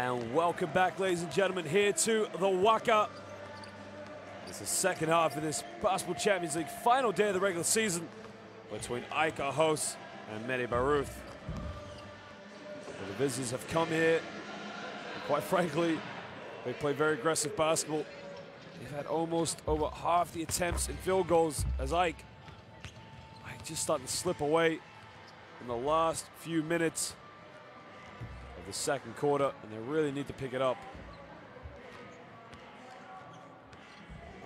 And welcome back, ladies and gentlemen, here to the Waka. It's the second half of this Basketball Champions League final day of the regular season between AEK, our hosts, and ΑΕΚ-Bαϊρόιτ. The visitors have come here, and quite frankly, they play very aggressive basketball. They've had almost over half the attempts and field goals as AEK just starting to slip away in the last few minutes of the second quarter, and they really need to pick it up.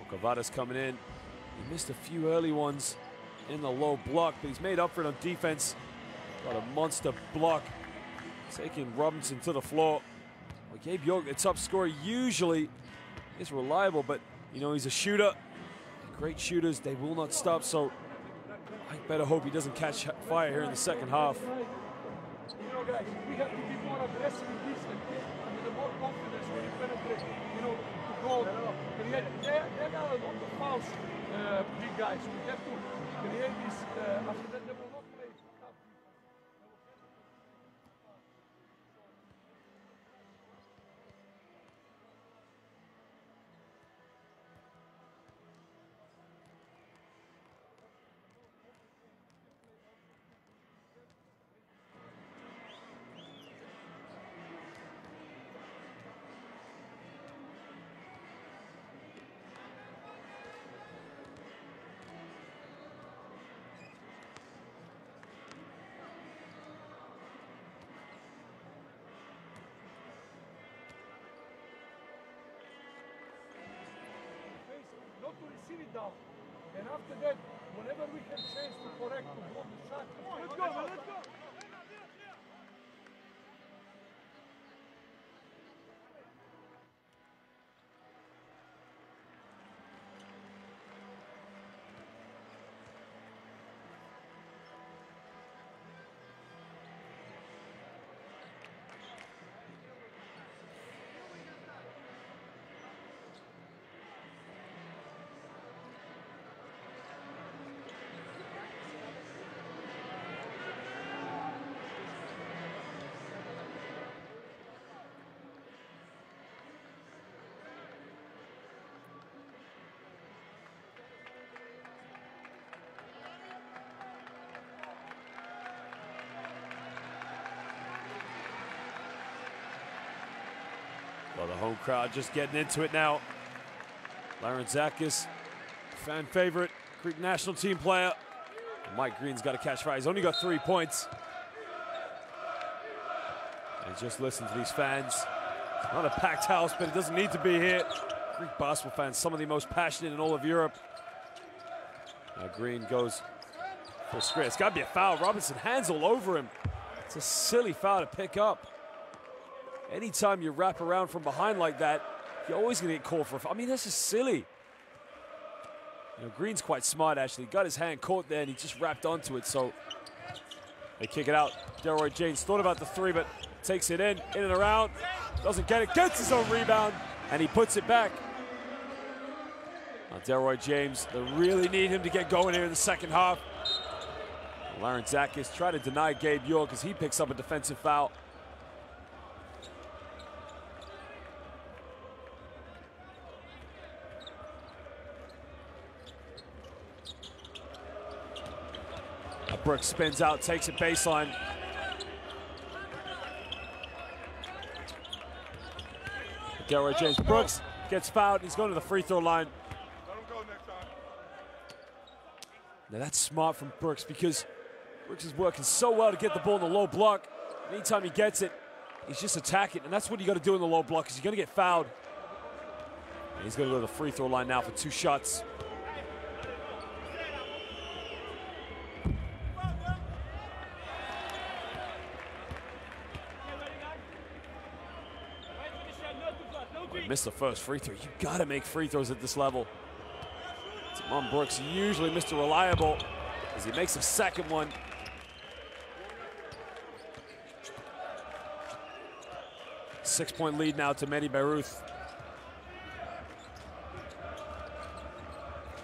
Kavada's coming in. He missed a few early ones in the low block, but he's made up for it on defense. Got a monster block, taking Robinson to the floor. Well, Gabe York, the top scorer, usually is reliable, but you know, he's a shooter. And great shooters, they will not stop, so I better hope he doesn't catch fire here in the second half. You know, guys, we have to be more aggressive in this and with more confidence when you penetrate, you know, to go. They're not on the fouls, big guys. We have to create this, after that they will not play. Not to receive it down. And after that, whenever we have chance to correct, to block the shot, let's go, man, let's go. Well, the home crowd just getting into it now. Larentzakis, fan favorite, Greek national team player. And Mike Green's got to catch fire. He's only got 3 points. And just listen to these fans. It's not a packed house, but it doesn't need to be here. Greek basketball fans, some of the most passionate in all of Europe. Now Green goes for a screen. It's got to be a foul. Robinson hands all over him. It's a silly foul to pick up. Anytime you wrap around from behind like that, you're always going to get called for a foul. I mean, that's just silly. You know, Green's quite smart, actually. Got his hand caught there, and he just wrapped onto it, so they kick it out. Delroy James thought about the three, but takes it in and around. Doesn't get it, gets his own rebound, and he puts it back. Now, Delroy James, they really need him to get going here in the second half. Larentzakis try to deny Gabe York as he picks up a defensive foul. Brooks spins out, takes it baseline. Delroy James Brooks gets fouled. He's going to the free throw line. Let him go next time. Now that's smart from Brooks because Brooks is working so well to get the ball in the low block. Anytime he gets it, he's just attacking, and that's what you got to do in the low block because you're going to get fouled. And he's going to go to the free throw line now for 2 shots. Missed the first free throw. You gotta make free throws at this level. Timon Brooks, usually Mr. Reliable, as he makes a second one. Six-point lead now to ΑΕΚ-Bαϊρόιτ.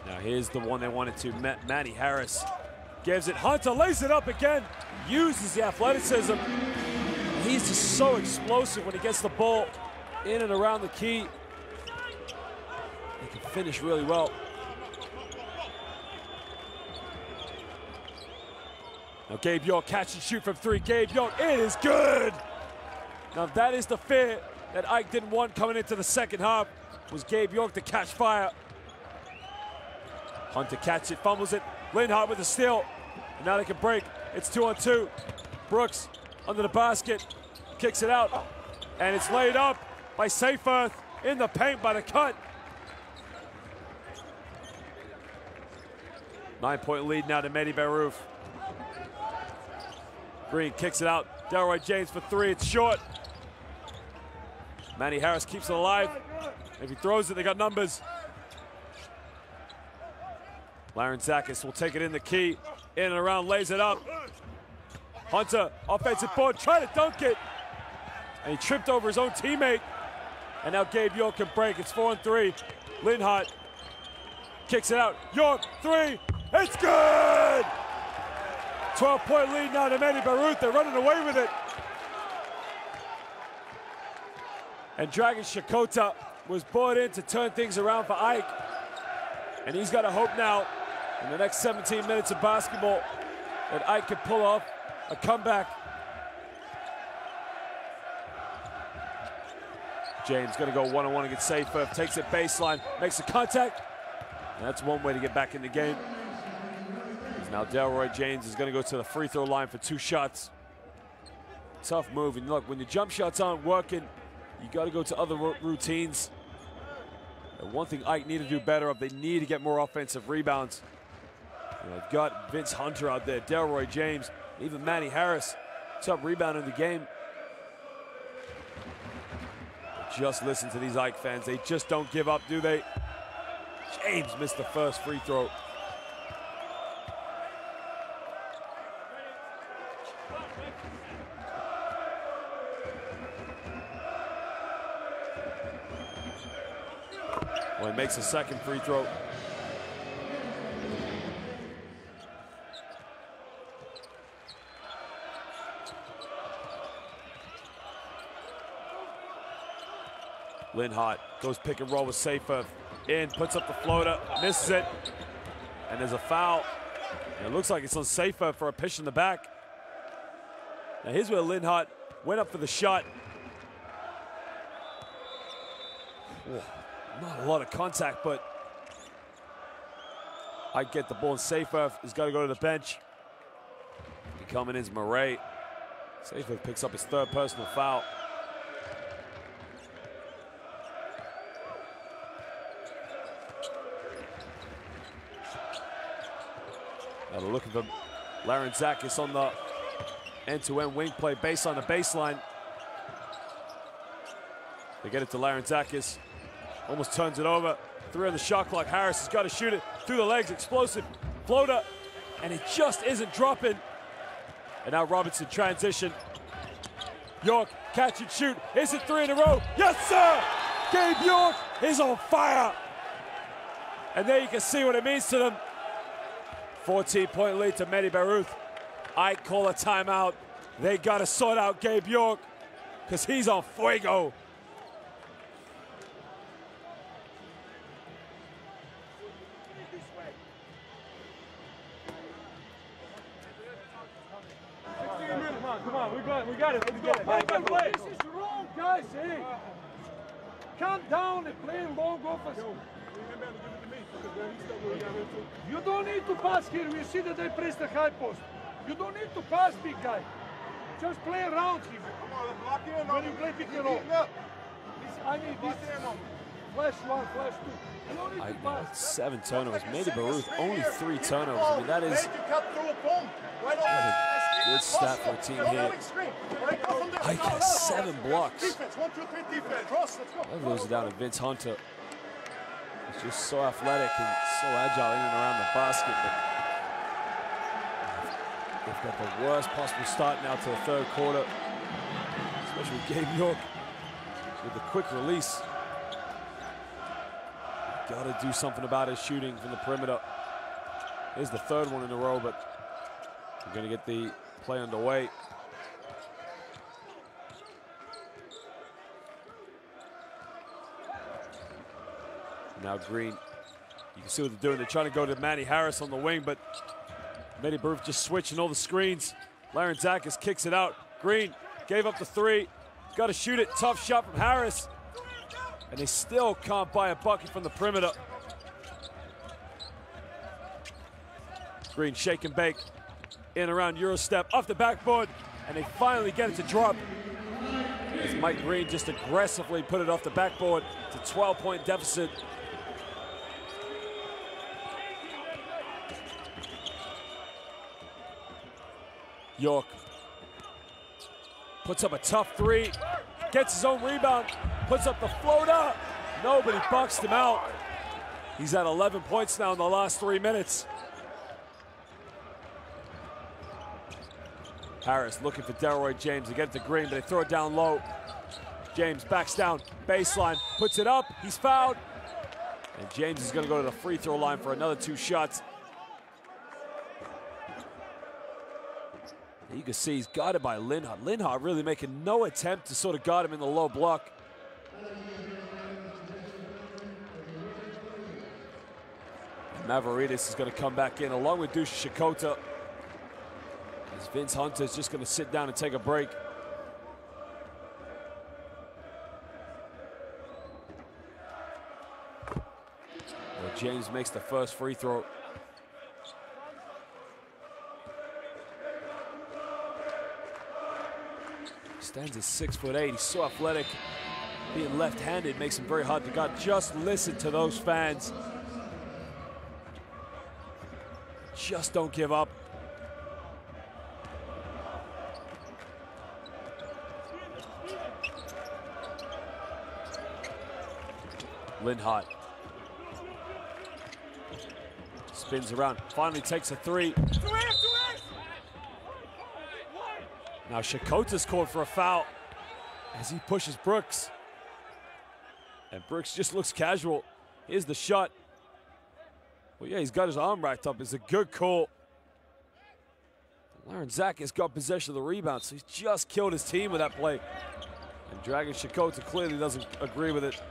Now here's the one they wanted to. Matty Harris gives it. Hunter lays it up again. Uses the athleticism. He's just so explosive when he gets the ball in and around the key. He can finish really well. Now Gabe York catch and shoot from three. Gabe York, it is good. Now that is the fear that Ike didn't want coming into the second half, was Gabe York to catch fire. Hunter catches it, fumbles it. Linhart with the steal. And now they can break. It's 2-on-2. Brooks under the basket, kicks it out. And it's laid up by Seyfarth in the paint by the cut. 9-point lead now to Mehdi Barouf. Green kicks it out. Delroy James for three, it's short. Manny Harris keeps it alive. If he throws it, they got numbers. Larenzakis will take it in the key. In and around, lays it up. Hunter, offensive board, trying to dunk it. And he tripped over his own teammate. And now Gabe York can break. It's 4-on-3. Linhart kicks it out. York, three. It's good! 12-point lead now to Mehdi Barouf. They're running away with it. And Dragan Shakota was brought in to turn things around for Ike. And he's got to hope now, in the next 17 minutes of basketball, that Ike can pull off a comeback. James gonna go one-on-one against Seyfarth, takes it baseline, makes the contact. And that's one way to get back in the game. Now Delroy James is gonna go to the free throw line for 2 shots. Tough move, and look, when the jump shots aren't working, you gotta go to other routines. And one thing Ike need to do better of, they need to get more offensive rebounds. They've got Vince Hunter out there, Delroy James, even Manny Harris, top rebounder in the game. But just listen to these Ike fans. They just don't give up, do they? James missed the first free throw. Well, he makes a second free throw. Linhart goes pick and roll with Seyfarth. In, puts up the floater, misses it. And there's a foul. And it looks like it's on Seyfarth for a push in the back. Now here's where Linhart went up for the shot. Oh, not a lot of contact, but I get the ball, and Seyfarth has got to go to the bench. Coming in is Murray. Seyfarth picks up his 3rd personal foul. Now they're looking for Larenzakis on the end-to-end wing play, baseline to baseline. They get it to Larenzakis. Almost turns it over. 3 on the shot clock. Harris has got to shoot it through the legs. Explosive floater. And it just isn't dropping. And now Robinson transition. York, catch and shoot. Is it 3 in a row? Yes, sir! Gabe York is on fire. And there you can see what it means to them. 14-point lead to Mehdi Barouf. Ike call a timeout. They got to sort out Gabe York because he's on fuego. Come on, we got it. Let's go. By the way, this is wrong, guys. Hey, calm down and play long offense. You don't need to pass here. We see that they press the high post. You don't need to pass, big guy. Just play around him. When you play pick and roll. I need this. Flash 1, flash 2. You don't need to pass. 7 turnovers. Mehdi Barouf only 3 turnovers. I mean, that is a good stat for a team here. Ike has 7 blocks. That goes down to Vince Hunter. He's just so athletic and so agile in and around the basket. But they've got the worst possible start now to the 3rd quarter, especially with Gabe York with the quick release. Got to do something about his shooting from the perimeter. Here's the 3rd one in a row, but we're going to get the play underway. Now Green, you can see what they're doing. They're trying to go to Manny Harris on the wing, but Mehdi Barouf just switching all the screens. Larentzakis kicks it out. Green gave up the three. Got to shoot it. Tough shot from Harris. And they still can't buy a bucket from the perimeter. Green shake and bake. In around Eurostep. Off the backboard. And they finally get it to drop. As Mike Green just aggressively put it off the backboard. It's a 12-point deficit. York puts up a tough three, gets his own rebound, puts up the floater. Nobody bucks him out. He's at 11 points now in the last 3 minutes. Harris looking for Delroy James to get it to Green, but they throw it down low. James backs down, baseline, puts it up, he's fouled. And James is gonna go to the free throw line for another 2 shots. You can see he's guarded by Linhart. Linhart really making no attempt to sort of guard him in the low block. Mavroidis is going to come back in along with Dusha Shakota. As Vince Hunter is just going to sit down and take a break. Well, James makes the first free throw. Stands at 6'8". He's so athletic. Being left-handed makes him very hard to guard. Just listen to those fans. Just don't give up. Linhart spins around, finally takes a three. Now Shakota's called for a foul as he pushes Brooks. And Brooks just looks casual. Here's the shot. Well, yeah, he's got his arm racked up. It's a good call. Larentzakis got possession of the rebound, so he's just killed his team with that play. And Dragon Shakota clearly doesn't agree with it.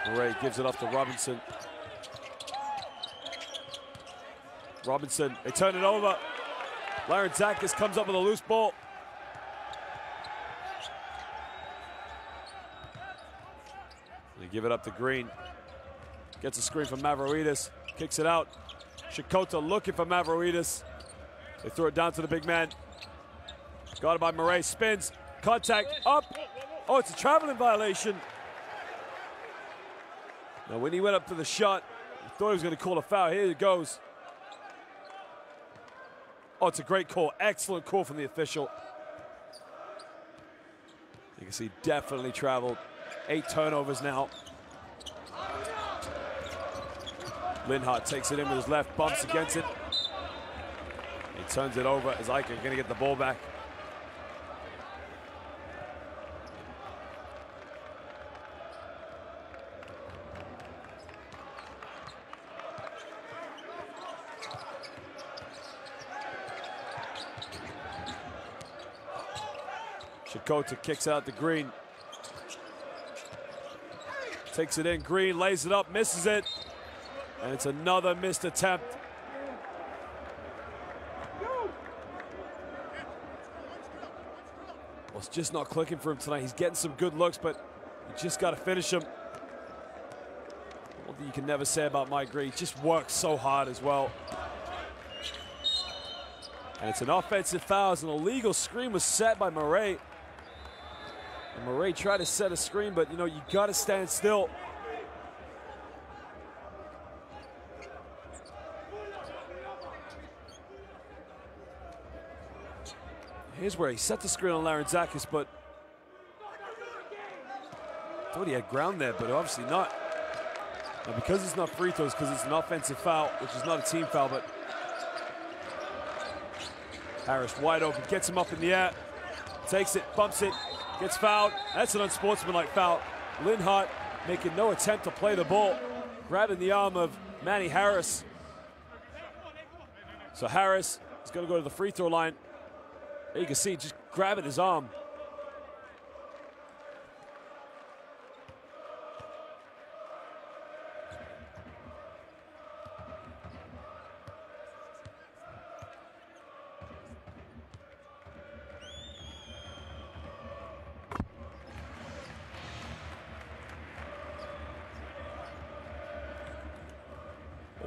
Murray gives it off to Robinson. Robinson, they turn it over. Larentzakis comes up with a loose ball. They give it up to Green. Gets a screen from Mavroidis. Kicks it out. Shakota looking for Mavroidis. They throw it down to the big man. Guarded by Murray. Spins. Contact. Up. Oh, it's a traveling violation. Now, when he went up to the shot, he thought he was going to call a foul. Here it goes. Oh, it's a great call. Excellent call from the official. You can see definitely traveled. 8 turnovers now. Linhart takes it in with his left, bumps against it. He turns it over as Ike going to get the ball back. Shakota kicks out to Green. Takes it in, Green lays it up, misses it. And it's another missed attempt. Well, it's just not clicking for him tonight. He's getting some good looks, but you just got to finish him. One thing you can never say about Mike Green, he just works so hard as well. And it's an offensive foul as an illegal screen was set by Murray. And Murray tried to set a screen, but you know, you got to stand still. Here's where he set the screen on Larentzakis, but thought he had ground there, but obviously not. Now, because it's not free throws, because it's an offensive foul, which is not a team foul, but Harris wide open, gets him up in the air, takes it, bumps it, gets fouled. That's an unsportsmanlike foul. Linhart making no attempt to play the ball, grabbing the arm of Manny Harris. So Harris is going to go to the free throw line. There you can see just grabbing his arm.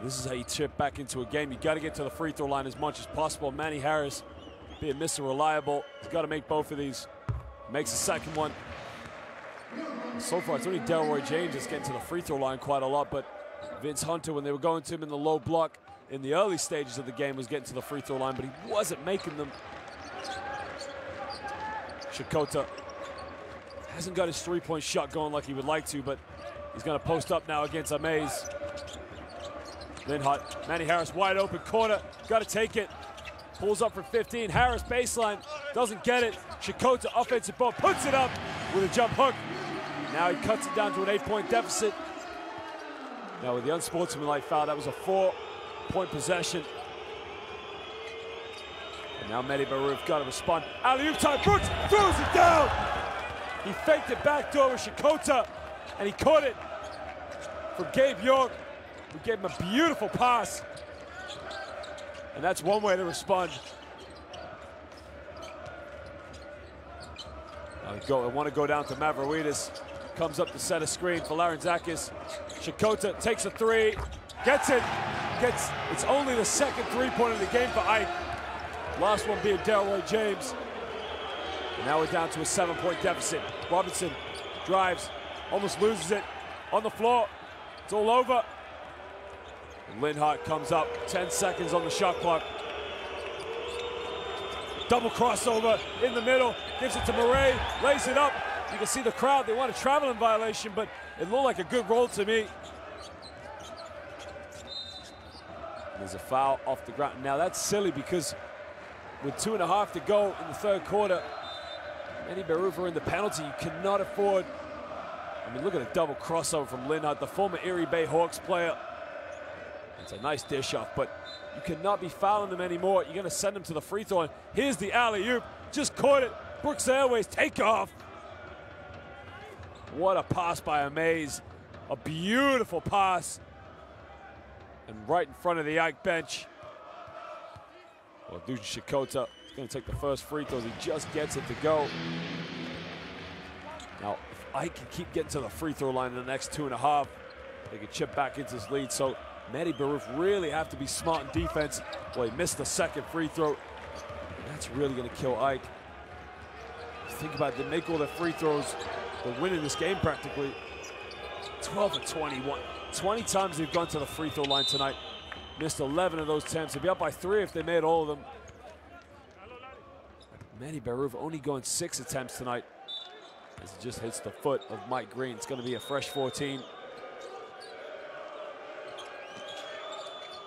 This is how you chip back into a game. You got to get to the free throw line as much as possible. Manny Harris, being Mr. Reliable, he's got to make both of these. Makes the second one. So far, it's only Delroy James that's getting to the free throw line quite a lot, but Vince Hunter, when they were going to him in the low block in the early stages of the game, was getting to the free throw line, but he wasn't making them. Shakota hasn't got his three-point shot going like he would like to, but he's going to post up now against Amaze. Linhart, Manny Harris wide open corner, got to take it. Pulls up for 15, Harris baseline, doesn't get it. Shakota offensive ball, puts it up with a jump hook. Now he cuts it down to an 8-point deficit. Now with the unsportsmanlike foul, that was a 4-point possession. And now Mehdi Barouf got to respond. Alley-oop time, Brooks throws it down. He faked it back door with Shakota, and he caught it from Gabe York. We gave him a beautiful pass. And that's one way to respond. I want to go down to Mavroidis. Comes up to set a screen for Larentzakis. Shakota takes a three, gets it. It's only the second three-pointer of the game for Ike. Last one being Delroy James. And now we're down to a 7-point deficit. Robinson drives, almost loses it. On the floor, it's all over. And Linhart comes up, 10 seconds on the shot clock. Double crossover in the middle, gives it to Murray, lays it up. You can see the crowd, they want a traveling violation, but it looked like a good roll to me. There's a foul off the ground. Now that's silly because with 2.5 to go in the third quarter, Mehdi Barouf are in the penalty. You cannot afford. I mean, look at a double crossover from Linhart, the former Erie Bay Hawks player. It's a nice dish off, but you cannot be fouling them anymore. You're going to send them to the free throw line. Here's the alley-oop. Just caught it. Brooks Airways take off. What a pass by Amaze. A beautiful pass. And right in front of the Ike bench. Well, Dujan Shakota is going to take the first free throws. He just gets it to go. Now, if Ike can keep getting to the free throw line in the next 2.5, they can chip back into his lead. So Mehdi Barouf really have to be smart in defense. Well, he missed the second free throw. And that's really going to kill Ike. Think about it, they make all their free throws. They're winning this game practically. 12 of 21. 20 times they've gone to the free throw line tonight. Missed 11 of those attempts. They'd be up by 3 if they made all of them. Mehdi Barouf only going 6 attempts tonight. As it just hits the foot of Mike Green. It's going to be a fresh 14.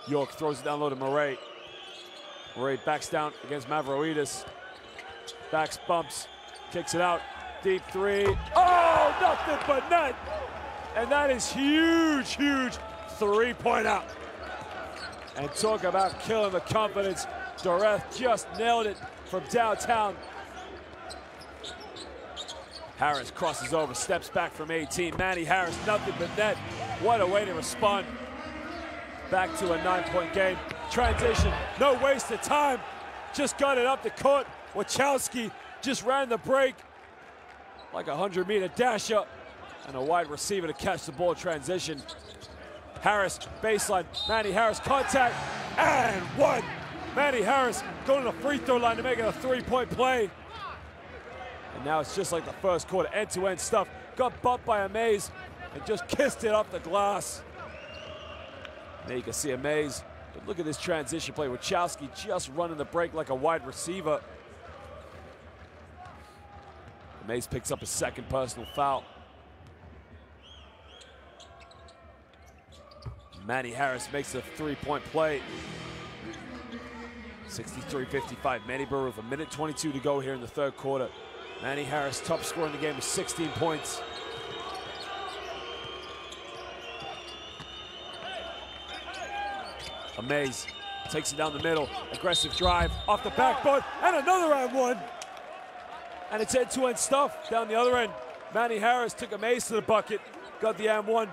York throws it down low to Murray. Murray backs down against Mavroidis. Backs, bumps, kicks it out. Deep three. Oh, nothing but net. And that is huge, huge three-pointer. And talk about killing the confidence. Doreth just nailed it from downtown. Harris crosses over, steps back from 18. Manny Harris, nothing but net. What a way to respond. Back to a 9-point game. Transition, no waste of time. Just got it up the court. Wachowski just ran the break like a 100-meter dasher and a wide receiver to catch the ball transition. Harris, baseline, Manny Harris, contact, and one. Manny Harris going to the free throw line to make it a 3-point play. And now it's just like the first quarter, end-to-end stuff. Got bumped by Amaze and just kissed it off the glass. Now you can see Amaze, but look at this transition play. Wachowski just running the break like a wide receiver. Amaze picks up a second personal foul. Manny Harris makes a 3-point play. 63-55, Mehdi Barouf, 1:22 to go here in the third quarter. Manny Harris, top scorer in the game with 16 points. Amaze takes it down the middle, aggressive drive, off the backboard, and another and one. And it's end-to-end stuff down the other end. Manny Harris took Amaze to the bucket, got the and one.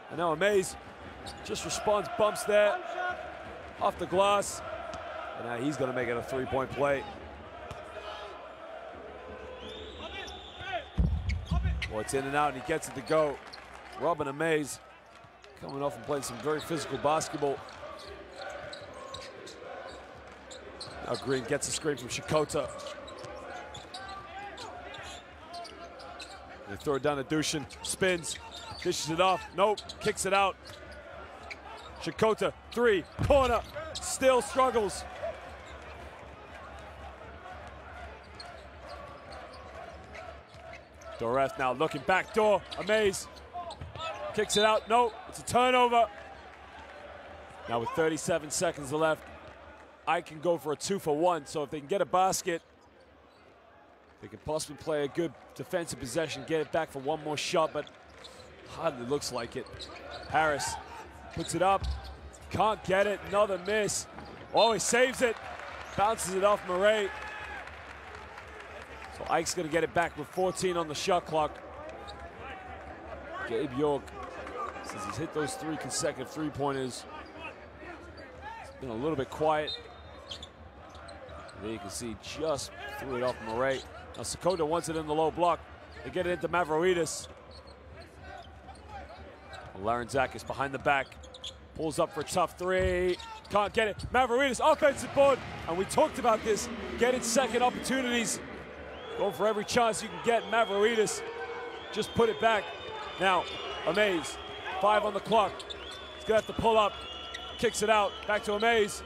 And now Amaze just responds, bumps there, off the glass. And now he's gonna make it a 3-point play. Well, it's in and out, and he gets it to go. Robin Amaze coming off and playing some very physical basketball. Now Green gets a screen from Shikota. They throw it down to Dushin, spins, dishes it off, nope, kicks it out. Shikota, three, corner, still struggles. Doref now looking back door, Amaze. Kicks it out, no, it's a turnover. Now with 37 seconds left, I can go for a 2-for-1, so if they can get a basket, they can possibly play a good defensive possession, get it back for one more shot, but hardly looks like it. Harris puts it up, can't get it, another miss. Oh, he saves it, bounces it off Murray. So Ike's gonna get it back with 14 on the shot clock. Gabe York says he's hit those 3 consecutive three-pointers. It's been a little bit quiet. There you can see just threw it off Murray. Now Sakota wants it in the low block. They get it into Mavroidis. Larentzakis behind the back. Pulls up for a tough three. Can't get it. Mavroidis, offensive board. And we talked about this. Getting second opportunities. Go for every chance you can get. Mavroidis just put it back. Now, Amaze. 5 on the clock. He's going to have to pull up. Kicks it out. Back to Amaze.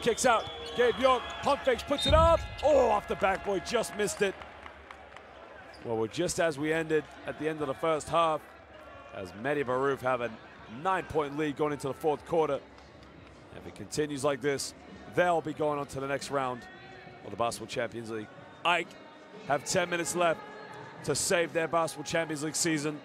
Kicks out. Gabe York, pump fakes, puts it up. Oh, off the backboard, just missed it. Well, we're just as we ended at the end of the first half, as Mehdi Barouf have a 9-point lead going into the fourth quarter. If it continues like this, they'll be going on to the next round of the Basketball Champions League. Ike have 10 minutes left to save their Basketball Champions League season.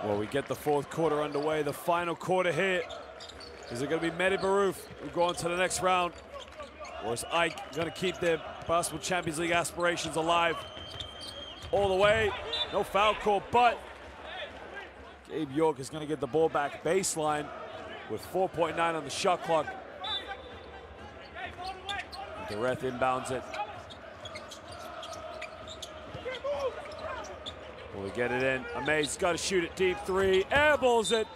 Well, we get the fourth quarter underway. The final quarter here. Is it going to be Mehdi Barouf who go on to the next round? Or is Ike going to keep their Basketball Champions League aspirations alive all the way? No foul call, but Gabe York is going to get the ball back baseline with 4.9 on the shot clock. Doreth inbounds it. Will he get it in? Amaze got to shoot it deep three. Airballs it.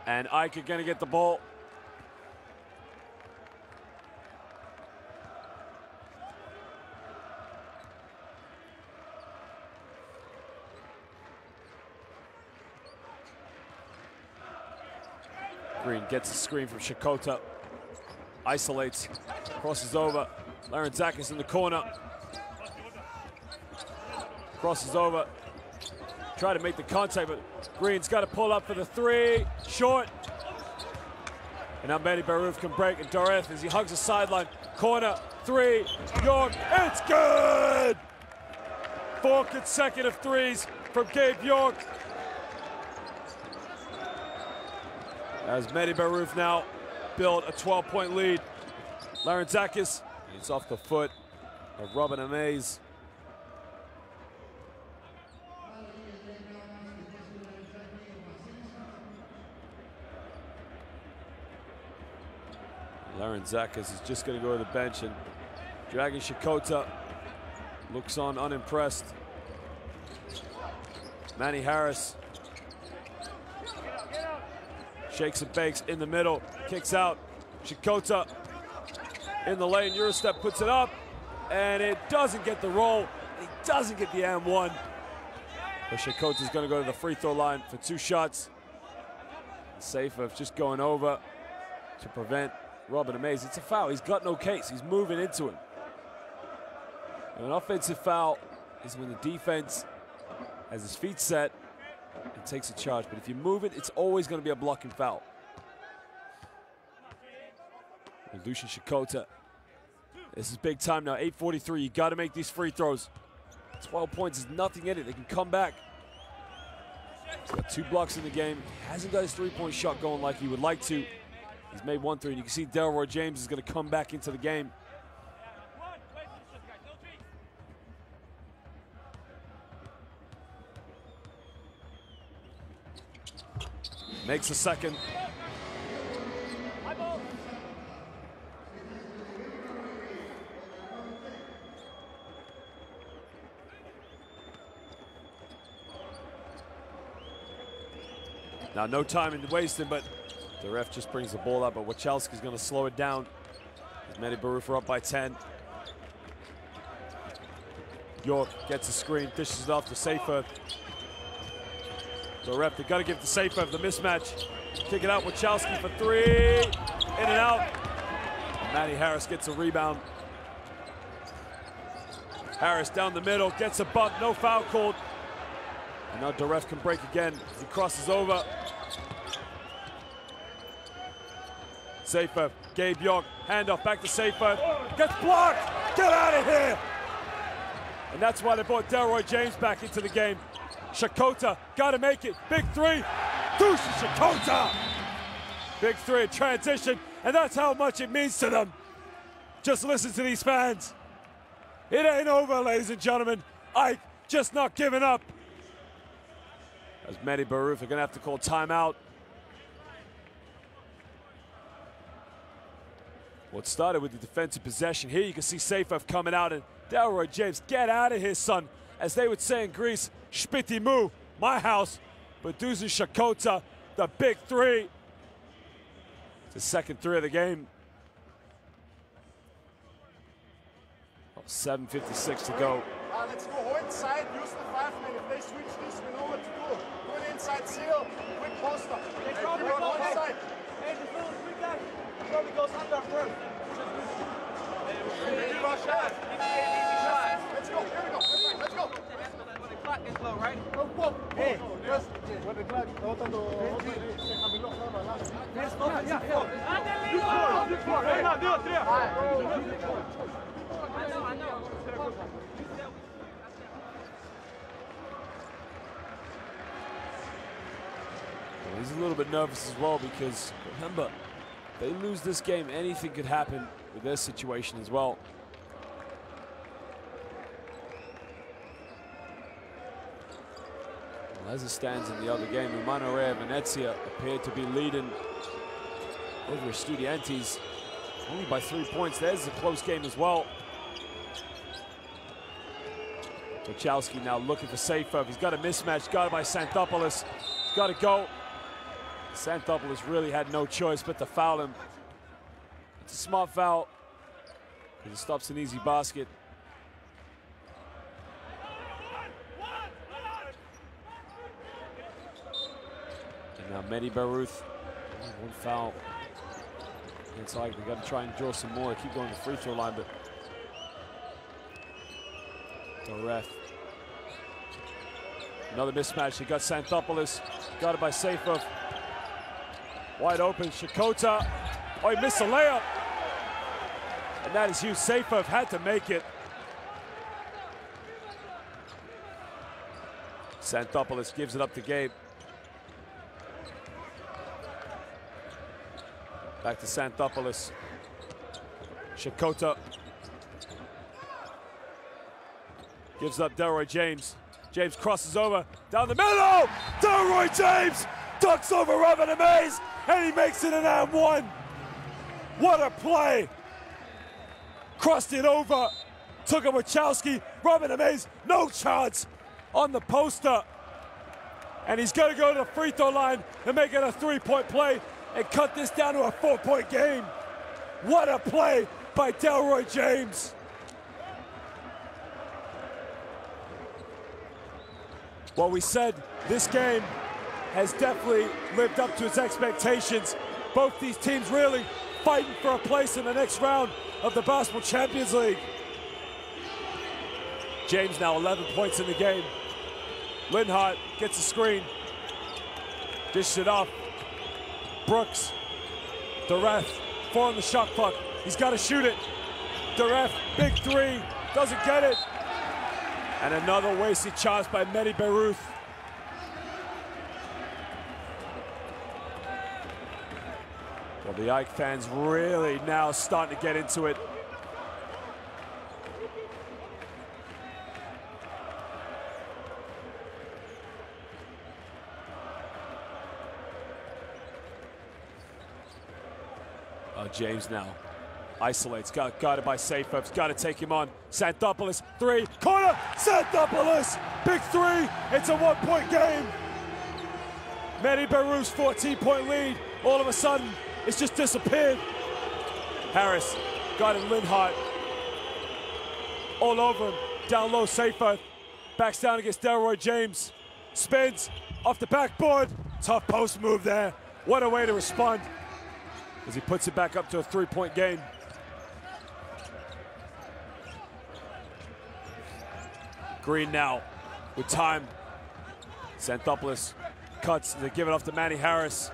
And Ike are going to get the ball. Green gets a screen from Shikota. Isolates. Crosses over. Larentzakis in the corner. Crosses over. Try to make the contact, but Green's got to pull up for the three. Short. And now Mehdi Barouf can break, and Doreth as he hugs the sideline. Corner, three, York, it's good! 4 consecutive threes from Gabe York. As Mehdi Barouf now built a 12-point lead. Larentzakis, it's off the foot of Robin Amaze. Larentzakis is just going to go to the bench, and Dragan Shakota looks on unimpressed. Manny Harris shakes and bakes in the middle, kicks out. Shakota in the lane, Eurostep puts it up, and it doesn't get the roll. He doesn't get the M1. But Shakota's going to go to the free throw line for 2 shots. Safer just going over to prevent Robin Amaze. It's a foul. He's got no case. He's moving into him. And an offensive foul is when the defense has his feet set and takes a charge. But if you move it, it's always going to be a blocking foul. And Lucian Shakota, this is big time now. 8:43. You got to make these free throws. 12 points is nothing in it. They can come back. He's got 2 blocks in the game. He hasn't got his 3-point shot going like he would like to. He's made 1 3, and you can see Delroy James is going to come back into the game. Makes the second. Now, no time in wasting, but the ref just brings the ball up, but Wachowski's going to slow it down. Mehdi Barouf are up by 10. York gets a screen, dishes it off to Safer. The ref, they got to give to Safer the mismatch. Kick it out, Wachowski for 3. In and out. Matty Harris gets a rebound. Harris down the middle, gets a buck, no foul called. And now the ref can break again as he crosses over. Safer, Gabe York, handoff back to Safer. Gets blocked! Get out of here! And that's why they brought Delroy James back into the game. Shakota, gotta make it. Big 3, Deuce Shakota! Big 3 transition, and that's how much it means to them. Just listen to these fans. It ain't over, ladies and gentlemen. Ike just not giving up. As Mehdi Barouf are gonna have to call timeout. What started with the defensive possession. Here you can see Safer coming out, and Delroy James, get out of here, son. As they would say in Greece, Shpiti Mu, my house. But Dusan Shakota, the big 3. It's the second 3 of the game. 7:56 to go. Let's go inside, use the 5-man. If they switch this, we know what to do. Go an inside seal, quick poster. Hey, come on, inside. Hey, the little quick guy probably goes under first. Easy shot. Easy shot. Let's go, here we go. Let's go. When the clock gets low, right? Hey, when the clock, He's a little bit nervous as well because, remember, they lose this game, anything could happen with their situation as well. Well, as it stands in the other game, Umanorea Venezia appeared to be leading over Estudiantes only by 3 points. There's a close game as well. Wachowski now looking for Safer. He's got a mismatch guarded by Xanthopoulos. He's got to go. Xanthopoulos really had no choice but to foul him. It's a smart foul because it stops an easy basket. And now Mehdi Barouf, 1 foul. It's like they got to try and draw some more. Keep going to the free throw line, but the ref. Another mismatch. He got Xanthopoulos, got it by Safer. Wide open, Shakota. Oh, he missed a layup. And that is huge. Safer had to make it. Xanthopoulos gives it up to Gabe. Back to Xanthopoulos. Shakota gives up Delroy James. James crosses over down the middle. Delroy James ducks over Robin Amaze, and he makes it an and one. What a play! Crossed it over. Took a Wachowski. Robin Amaze, no chance on the poster. And he's going to go to the free throw line and make it a three-point play and cut this down to a four-point game. What a play by Delroy James. Well, we said this game has definitely lived up to its expectations. Both these teams really fighting for a place in the next round of the Basketball Champions League. James now 11 points in the game. Linhart gets a screen. Dishes it off. Brooks. Dureth, 4 on the shot clock. He's got to shoot it. Dureth, big three, doesn't get it. And another wasted chance by Mehdi Baruth. Well, the AEK fans really now starting to get into it. James now isolates, got guarded by Seyfert, got to take him on. Xanthopoulos, three, corner, Xanthopoulos, big three, it's a one-point game. Mehdi Baruth's 14-point lead, all of a sudden, it's just disappeared. Harris, guarding Linhart, all over him, down low Seyfert, backs down against Delroy James, spins, off the backboard, tough post move there. What a way to respond as he puts it back up to a three-point game. Green now with time. Xanthopoulos cuts, they give it off to Manny Harris.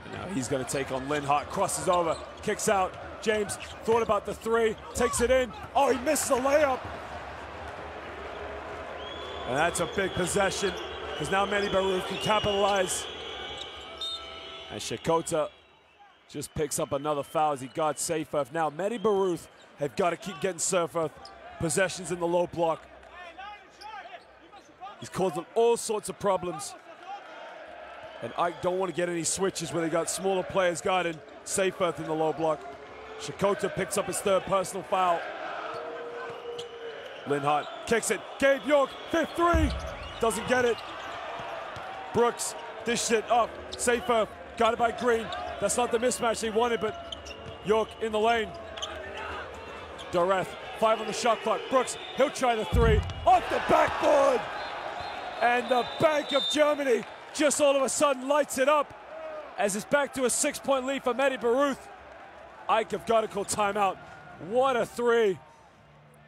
And now he's gonna take on Linhart, crosses over, kicks out. James thought about the three, takes it in. Oh, he misses a layup. And that's a big possession, because now Mehdi Baruth can capitalize. And Shakota just picks up another foul as he guards Seyfert. Now Mehdi Baruth have got to keep getting Seyfert possessions in the low block. He's causing all sorts of problems. And I don't want to get any switches where they got smaller players guarding Seyfert in the low block. Shakota picks up his third personal foul. Linhart kicks it. Gabe York, fifth three. Doesn't get it. Brooks dishes it up. Seyfert guarded by Green. That's not the mismatch they wanted, but York in the lane. Dureth, 5 on the shot clock. Brooks, he'll try the three. Off the backboard! And the Bank of Germany just all of a sudden lights it up as it's back to a 6-point lead for Mehdi Baruth. AEK have got to call timeout. What a three.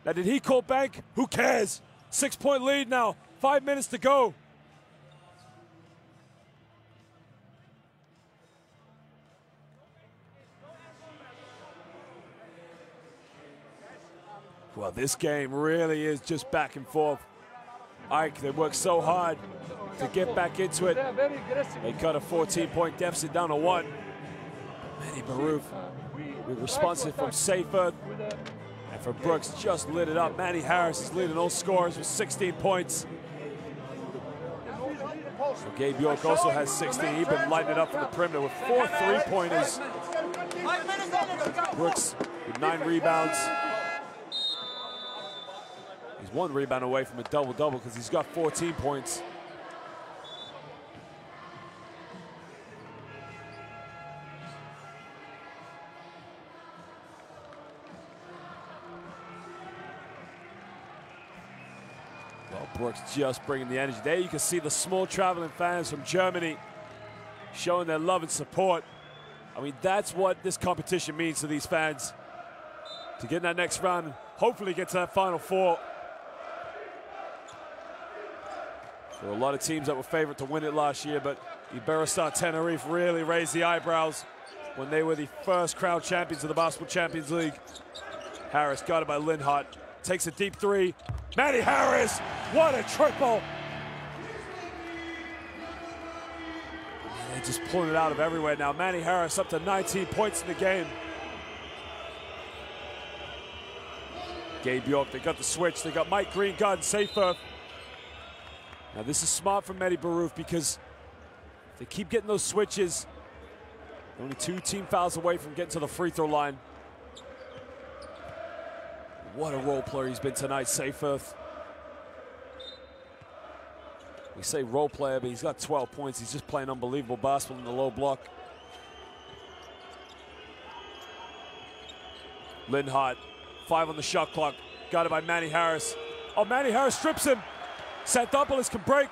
Now, did he call bank? Who cares? 6-point lead now, 5 minutes to go. Well, this game really is just back and forth. AEK, they worked so hard to get back into it. They cut a 14-point deficit down to 1. Mehdi Baruth, responsive from Seyfert. And for Brooks, just lit it up. Manny Harris is leading all scorers with 16 points. So Gabe York also has 16. He's been lighting it up from the perimeter with 4 three-pointers. Brooks with 9 rebounds. He's 1 rebound away from a double-double because he's got 14 points. Well, Brooks just bringing the energy. There you can see the small traveling fans from Germany showing their love and support. I mean, that's what this competition means to these fans. To get in that next round, hopefully get to that Final Four. There were a lot of teams that were favored to win it last year, but Iberostar Tenerife really raised the eyebrows when they were the first crowned champions of the Basketball Champions League. Harris guarded by Linhart, takes a deep three. Manny Harris, what a triple. They're just pulling it out of everywhere now. Manny Harris up to 19 points in the game. Gabe York, they got the switch. They got Mike Green guarding Seyfarth. Now this is smart from Mehdi Barouf because if they keep getting those switches, they're only 2 team fouls away from getting to the free throw line. What a role player he's been tonight, Seyfarth. We say role player, but he's got 12 points. He's just playing unbelievable basketball in the low block. Linhart, 5 on the shot clock. Got it by Manny Harris. Oh, Manny Harris strips him. Santopoulos can break.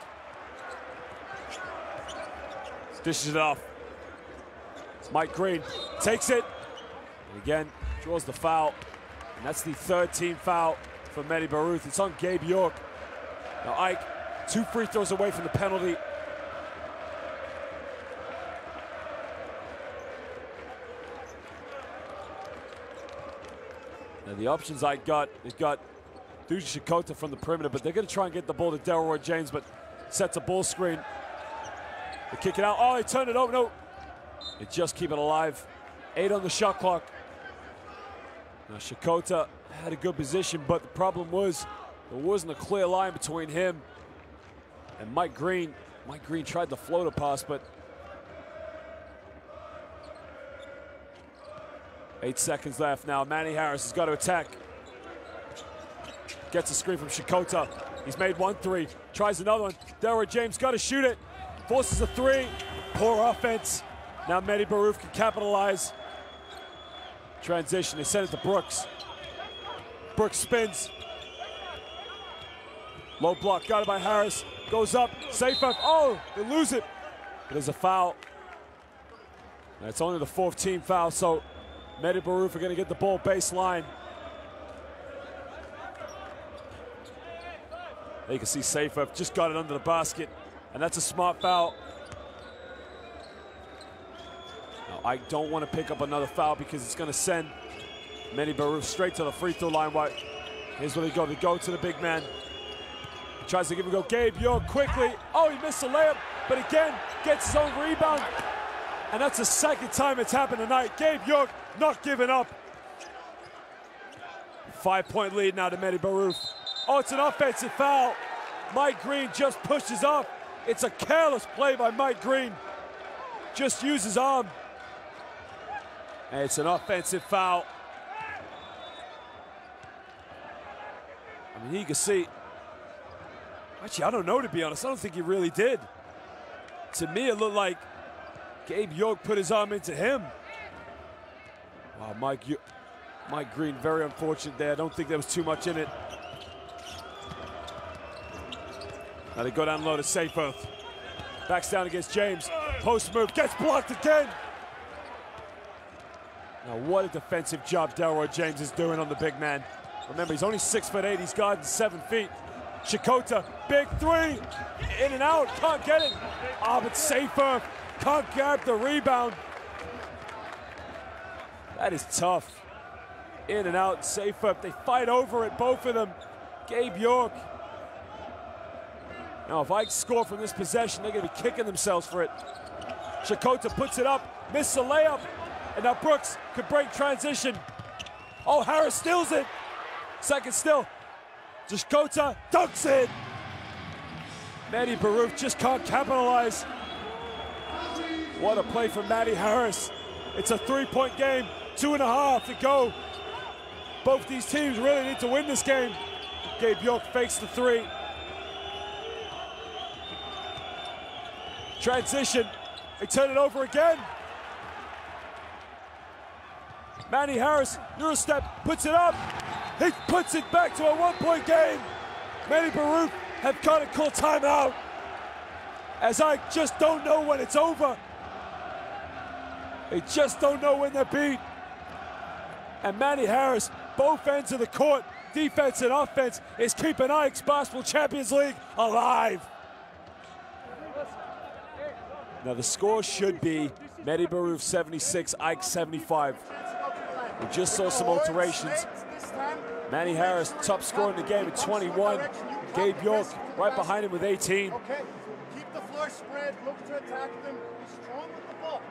Dishes it off. Mike Green takes it. And again, draws the foul. And that's the 3rd team foul for Mehdi Barouf. It's on Gabe York. Now Ike, 2 free throws away from the penalty. Now the options Ike got, they've got Duji Shakota from the perimeter, but they're going to try and get the ball to Delroy James, but sets a ball screen. They kick it out. Oh, they turn it over. No. They just keep it alive. 8 on the shot clock. Now Shakota had a good position, but the problem was there wasn't a clear line between him and Mike Green. Mike Green tried the floater pass, but 8 seconds left now. Manny Harris has got to attack. Gets a screen from Shakota. He's made 1 3. Tries another one. Delroy James got to shoot it. Forces a 3. Poor offense. Now Mehdi Barouf can capitalize. Transition. They send it to Brooks. Brooks spins. Low block. Got it by Harris. Goes up. Seyfarth. Oh, they lose it. There's a foul. That's only the 4th team foul, so Mehdi Barouf are going to get the ball baseline. There you can see Seyfarth just got it under the basket, and that's a smart foul. Now, I don't want to pick up another foul because it's going to send Mehdi Barouf straight to the free throw line. Here's where they go. They go to the big man. He tries to give it a go. Gabe York quickly. Oh, he missed the layup, but again, gets his own rebound. And that's the 2nd time it's happened tonight. Gabe York not giving up. 5-point lead now to Mehdi Barouf. Oh, it's an offensive foul. Mike Green just pushes off. It's a careless play by Mike Green. Just used his arm. And it's an offensive foul. I mean, you can see. Actually, I don't know, to be honest. I don't think he really did. To me, it looked like Gabe York put his arm into him. Wow, Mike Green, very unfortunate there. I don't think there was too much in it. Now they go down low to Seyfarth. Backs down against James. Post move, gets blocked again. Now what a defensive job Delroy James is doing on the big man. Remember, he's only 6'8", he's guarding 7 feet. Shakota, big 3, in and out, can't get it. Ah, but Seyfarth can't grab the rebound. That is tough. In and out, Seyfarth, they fight over it, both of them. Gabe York. Now, if I score from this possession, they're going to be kicking themselves for it. Shakota puts it up, misses a layup, and now Brooks could break transition. Oh, Harris steals it. 2nd still. Shakota dunks it. Mehdi Barouf just can't capitalize. What a play from Manny Harris. It's a 3-point game, 2.5 to go. Both these teams really need to win this game. Gabe York fakes the 3. Transition, they turn it over again. Manny Harris, Eurostep, puts it up. He puts it back to a 1-point game. Mehdi Barouf have got to call timeout, as I just don't know when it's over. They just don't know when they're beat. And Manny Harris, both ends of the court, defense and offense, is keeping AEK's Basketball Champions League alive. Now the score should be Mehdi Barouf 76, AEK 75. We just saw some alterations. Manny Harris, top scorer in the game at 21. Gabe York right behind him with 18. Okay, keep the floor spread, look to attack them, be strong with the ball.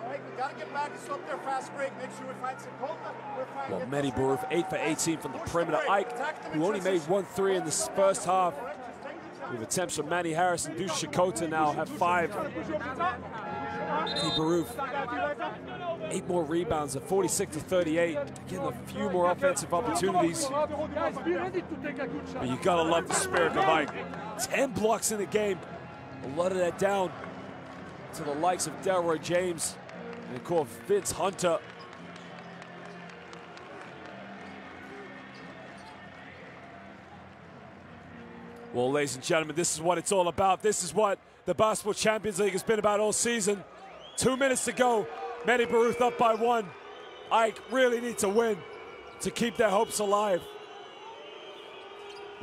All right, we gotta get back and stop their fast break. Make sure we find Sakota. Well, Mehdi Barouf 8 for 18 from the perimeter. Ike, who only made 1 3 in this first half. With attempts from Manny Harris and Deuce Shakota now have 5. Mehdi Barouf, 8 more rebounds at 46 to 38. Getting a few more offensive opportunities. But you gotta love the spirit of Ike. 10 blocks in the game. A lot of that down to the likes of Delroy James and of course Vince Hunter. Well, ladies and gentlemen, this is what it's all about. This is what the Basketball Champions League has been about all season. 2 minutes to go. Mehdi Barouf up by 1. Ike really needs to win to keep their hopes alive.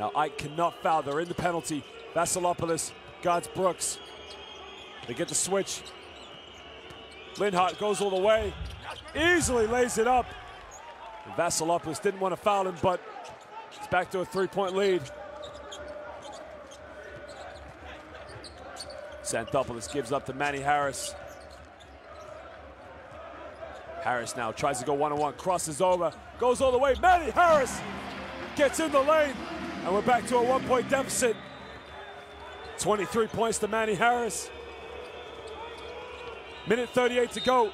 Now Ike cannot foul. They're in the penalty. Vasilopoulos guards Brooks. They get the switch. Linhart goes all the way. Easily lays it up. And Vasilopoulos didn't want to foul him, but it's back to a 3-point lead. Xanthopoulos gives up to Manny Harris. Harris now tries to go one-on-one, crosses over, goes all the way. Manny Harris gets in the lane, and we're back to a 1-point deficit. 23 points to Manny Harris. Minute 38 to go.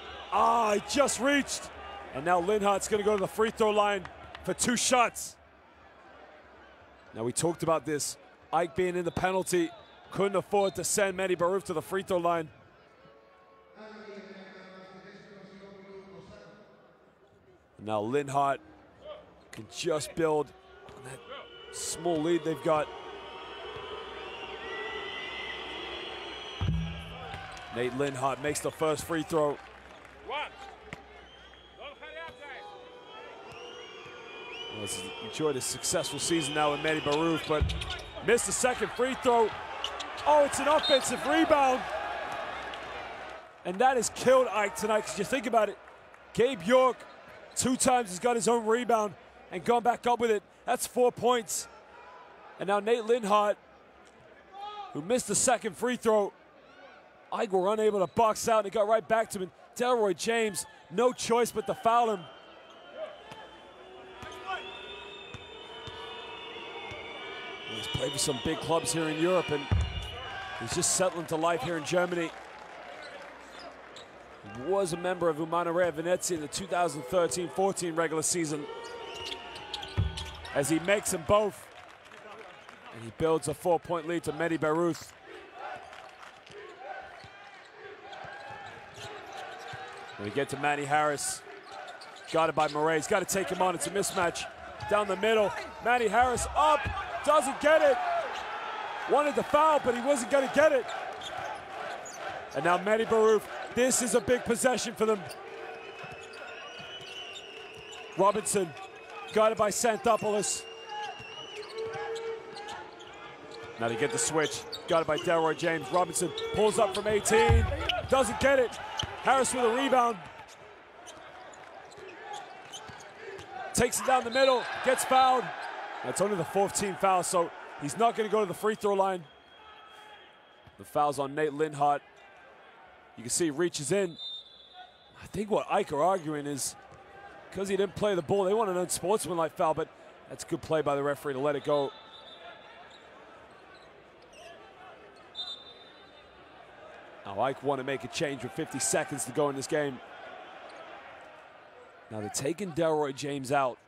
He just reached. And now Linhart's gonna go to the free throw line for 2 shots. Now we talked about this. Ike being in the penalty, couldn't afford to send Mehdi Barouf to the free throw line. Now Linhart can just build on that small lead they've got. Nate Linhart makes the first free throw. Well, enjoyed a successful season now with Mehdi Barouf, but missed the second free throw. Oh, it's an offensive rebound. And that has killed Ike tonight, because you think about it, Gabe York 2 times has got his own rebound and gone back up with it. That's 4 points. And now Nate Linhart, who missed the second free throw. Ike were unable to box out, and it got right back to him. Delroy James, no choice but to foul him. He's played with some big clubs here in Europe, and he's just settling to life here in Germany. He was a member of Umana Venezia in the 2013-14 regular season. As he makes them both, and he builds a 4-point lead to Mehdi Barouf. We get to Manny Harris, guarded by Murray. He's got to take him on. It's a mismatch down the middle. Manny Harris up, doesn't get it. Wanted to foul, but he wasn't going to get it. And now Mehdi Barouf. This is a big possession for them. Robinson, guarded by Xanthopoulos. Now they get the switch, guarded by Delroy James. Robinson pulls up from 18, doesn't get it. Harris with a rebound. Takes it down the middle, gets fouled. That's only the 4th team foul, so he's not going to go to the free throw line. The foul's on Nate Linhart. You can see he reaches in. I think what Ike are arguing is because he didn't play the ball, they want an unsportsmanlike foul, but that's good play by the referee to let it go. Now Ike want to make a change with 50 seconds to go in this game. Now they're taking Delroy James out.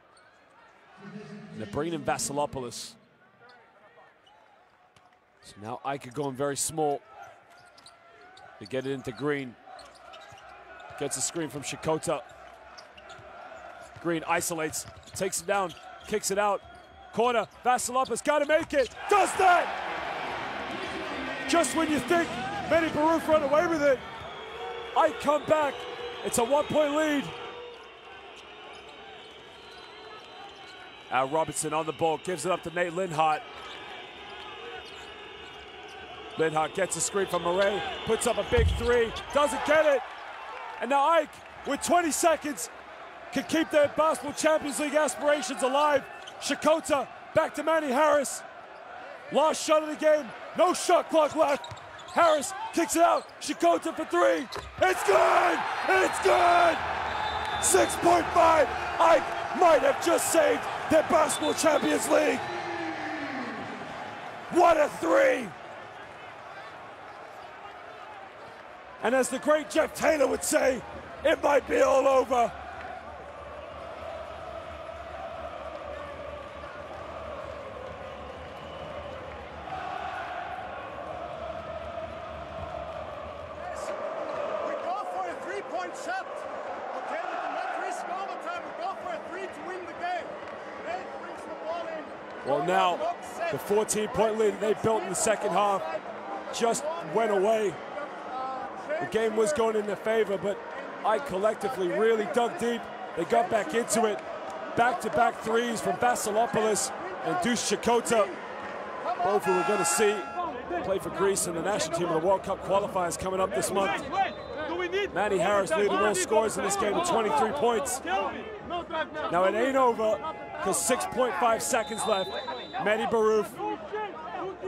And they're bringing in Vasilopoulos. So now Ike are going very small. They get it into Green. Gets a screen from Shakota. Green isolates, takes it down, kicks it out. Corner, Vasilopoulos, gotta make it, does that! Just when you think Mehdi Barouf run away with it, Ike come back. It's a 1-point lead. Al Robinson on the ball, gives it up to Nate Linhart. Linhart gets a screen from Murray, puts up a big 3, doesn't get it. And now Ike, with 20 seconds, can keep their Basketball Champions League aspirations alive. Shakota back to Manny Harris. Last shot of the game. No shot clock left. Harris kicks it out. Shakota for three. It's good! It's good! 6.5. Ike might have just saved their Basketball Champions League. What a three! And as the great Jeff Taylor would say, it might be all over. Shot. Okay, with the net risk overtime, we go for a three to win the game. Nate brings the ball in. Well, now the 14-point lead that they built in the second half just went away. The game was going in their favor, but I collectively really dug deep. They got back into it. Back-to-back threes from Vasilopoulos and Deuce Shakota. Both who we're going to see play for Greece in the national team of the World Cup qualifiers coming up this month. Manny Harris leading all scores in this game with 23 points. Now it ain't over because 6.5 seconds left. Manny Barouf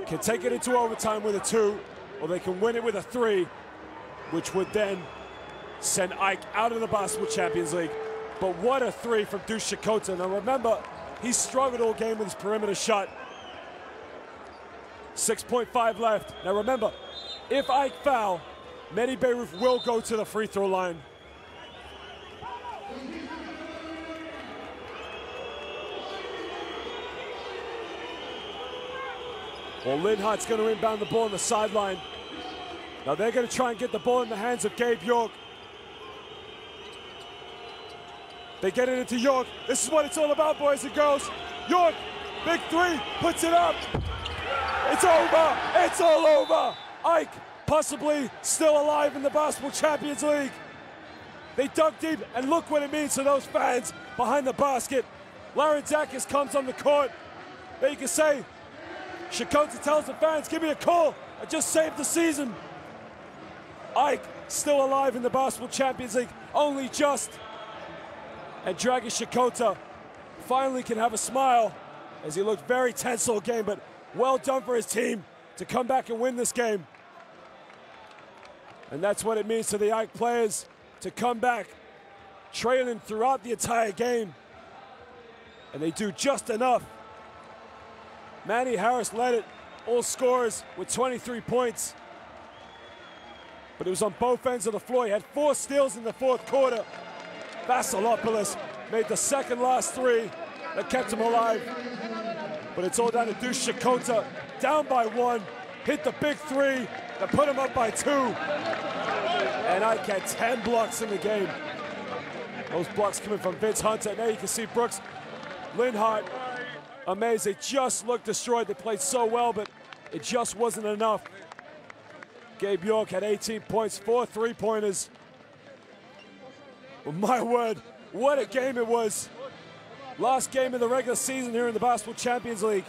can take it into overtime with a 2, or they can win it with a 3, which would then send Ike out of the Basketball Champions League. But what a 3 from Deuce Shakota. Now remember, he struggled all game with his perimeter shot. 6.5 left. Now remember, if Ike foul, Manny Barouf will go to the free throw line. Well, Linhart's going to inbound the ball on the sideline. Now they're going to try and get the ball in the hands of Gabe York. They get it into York. This is what it's all about, boys and girls. York, big three, puts it up. It's over. It's all over. Ike possibly still alive in the Basketball Champions League. They dug deep, and look what it means to those fans behind the basket. Larenzakis comes on the court. There you can say, Shakota tells the fans, give me a call. I just saved the season. Ike still alive in the Basketball Champions League, only just. And Dragan Shakota finally can have a smile as he looked very tense all game, but well done for his team to come back and win this game. And that's what it means to the Ike players to come back, trailing throughout the entire game. And they do just enough. Manny Harris led it, all scorers with 23 points. But it was on both ends of the floor. He had 4 steals in the fourth quarter. Vasilopoulos made the second last 3 that kept him alive. But it's all down to Deuce Shakota, down by 1, hit the big 3 that put him up by 2. And Ike had 10 blocks in the game. Those blocks coming from Vince Hunter. Now you can see Brooks, Linhart, amazing. They just looked destroyed. They played so well, but it just wasn't enough. Gabe York had 18 points, 4 3-pointers. Well, my word, what a game it was. Last game of the regular season here in the Basketball Champions League.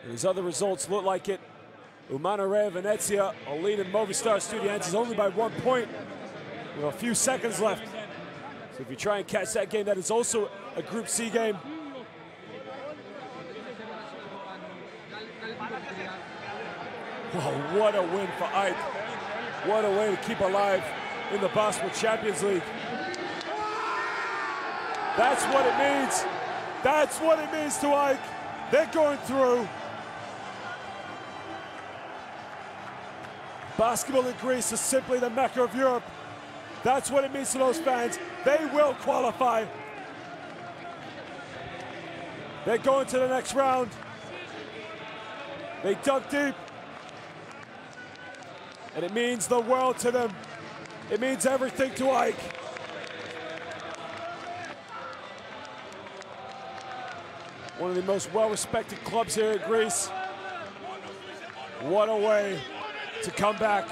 And these other results look like it. Umanare Venezia are leading Movistar Estudiantes only by 1 point with a few seconds left. So if you try and catch that game, that is also a Group C game. Oh, what a win for Ike. What a way to keep alive in the Basketball Champions League. That's what it means. That's what it means to Ike. They're going through. Basketball in Greece is simply the Mecca of Europe. That's what it means to those fans. They will qualify. They're going to the next round. They dug deep. And it means the world to them. It means everything to Ike. One of the most well-respected clubs here in Greece. What a way to come back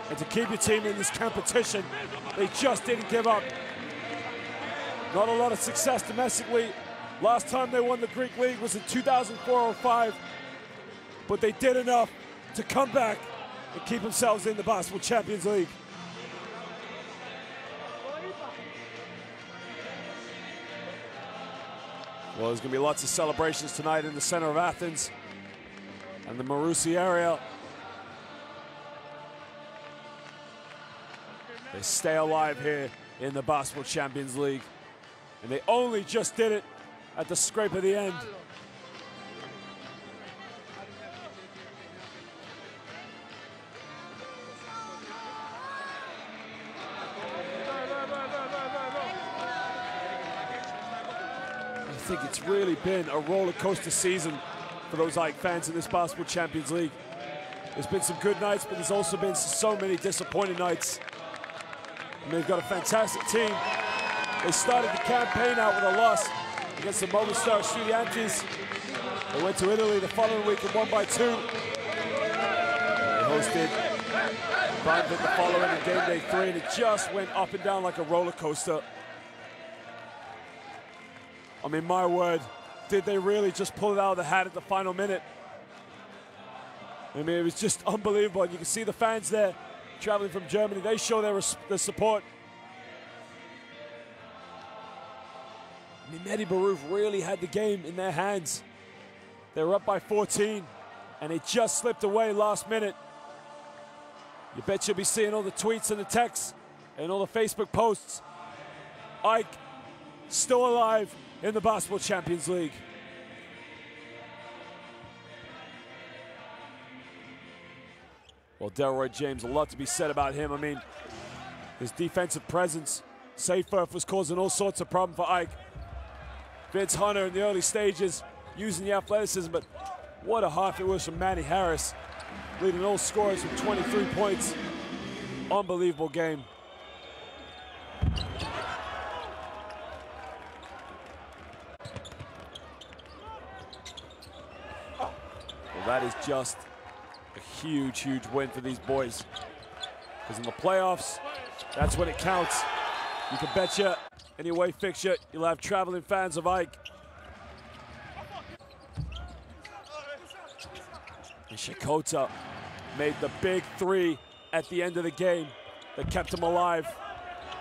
and to keep your team in this competition. They just didn't give up. Not a lot of success domestically. Last time they won the Greek League was in 2004-05, but they did enough to come back and keep themselves in the Basketball Champions League. Well, there's going to be lots of celebrations tonight in the center of Athens and the Marousi area. They stay alive here in the Basketball Champions League. And they only just did it at the scrape of the end. I think it's really been a roller coaster season for those AEK fans in this Basketball Champions League. There's been some good nights, but there's also been so many disappointing nights. And they've got a fantastic team. They started the campaign out with a loss against the Movistar Estudiantes. They went to Italy the following week and won by 2. They hosted Bayern the following in game day 3, and it just went up and down like a roller coaster. I mean, my word, did they really just pull it out of the hat at the final minute? I mean, it was just unbelievable. And you can see the fans there traveling from Germany. They show their support. I mean, Mehdi Barouf really had the game in their hands. They were up by 14, and it just slipped away last minute. You bet you'll be seeing all the tweets and the texts and all the Facebook posts. AEK still alive in the Basketball Champions League. Well, Delroy James, a lot to be said about him. I mean, his defensive presence, Seyferth was causing all sorts of problems for AEK. Vince Hunter in the early stages using the athleticism, but what a half it was from Manny Harris, leading all scorers with 23 points. Unbelievable game. Well, that is just a huge, huge win for these boys. Because in the playoffs, that's when it counts. You can bet you any away fixture, you'll have traveling fans of AEK. And Shakota made the big 3 at the end of the game that kept him alive.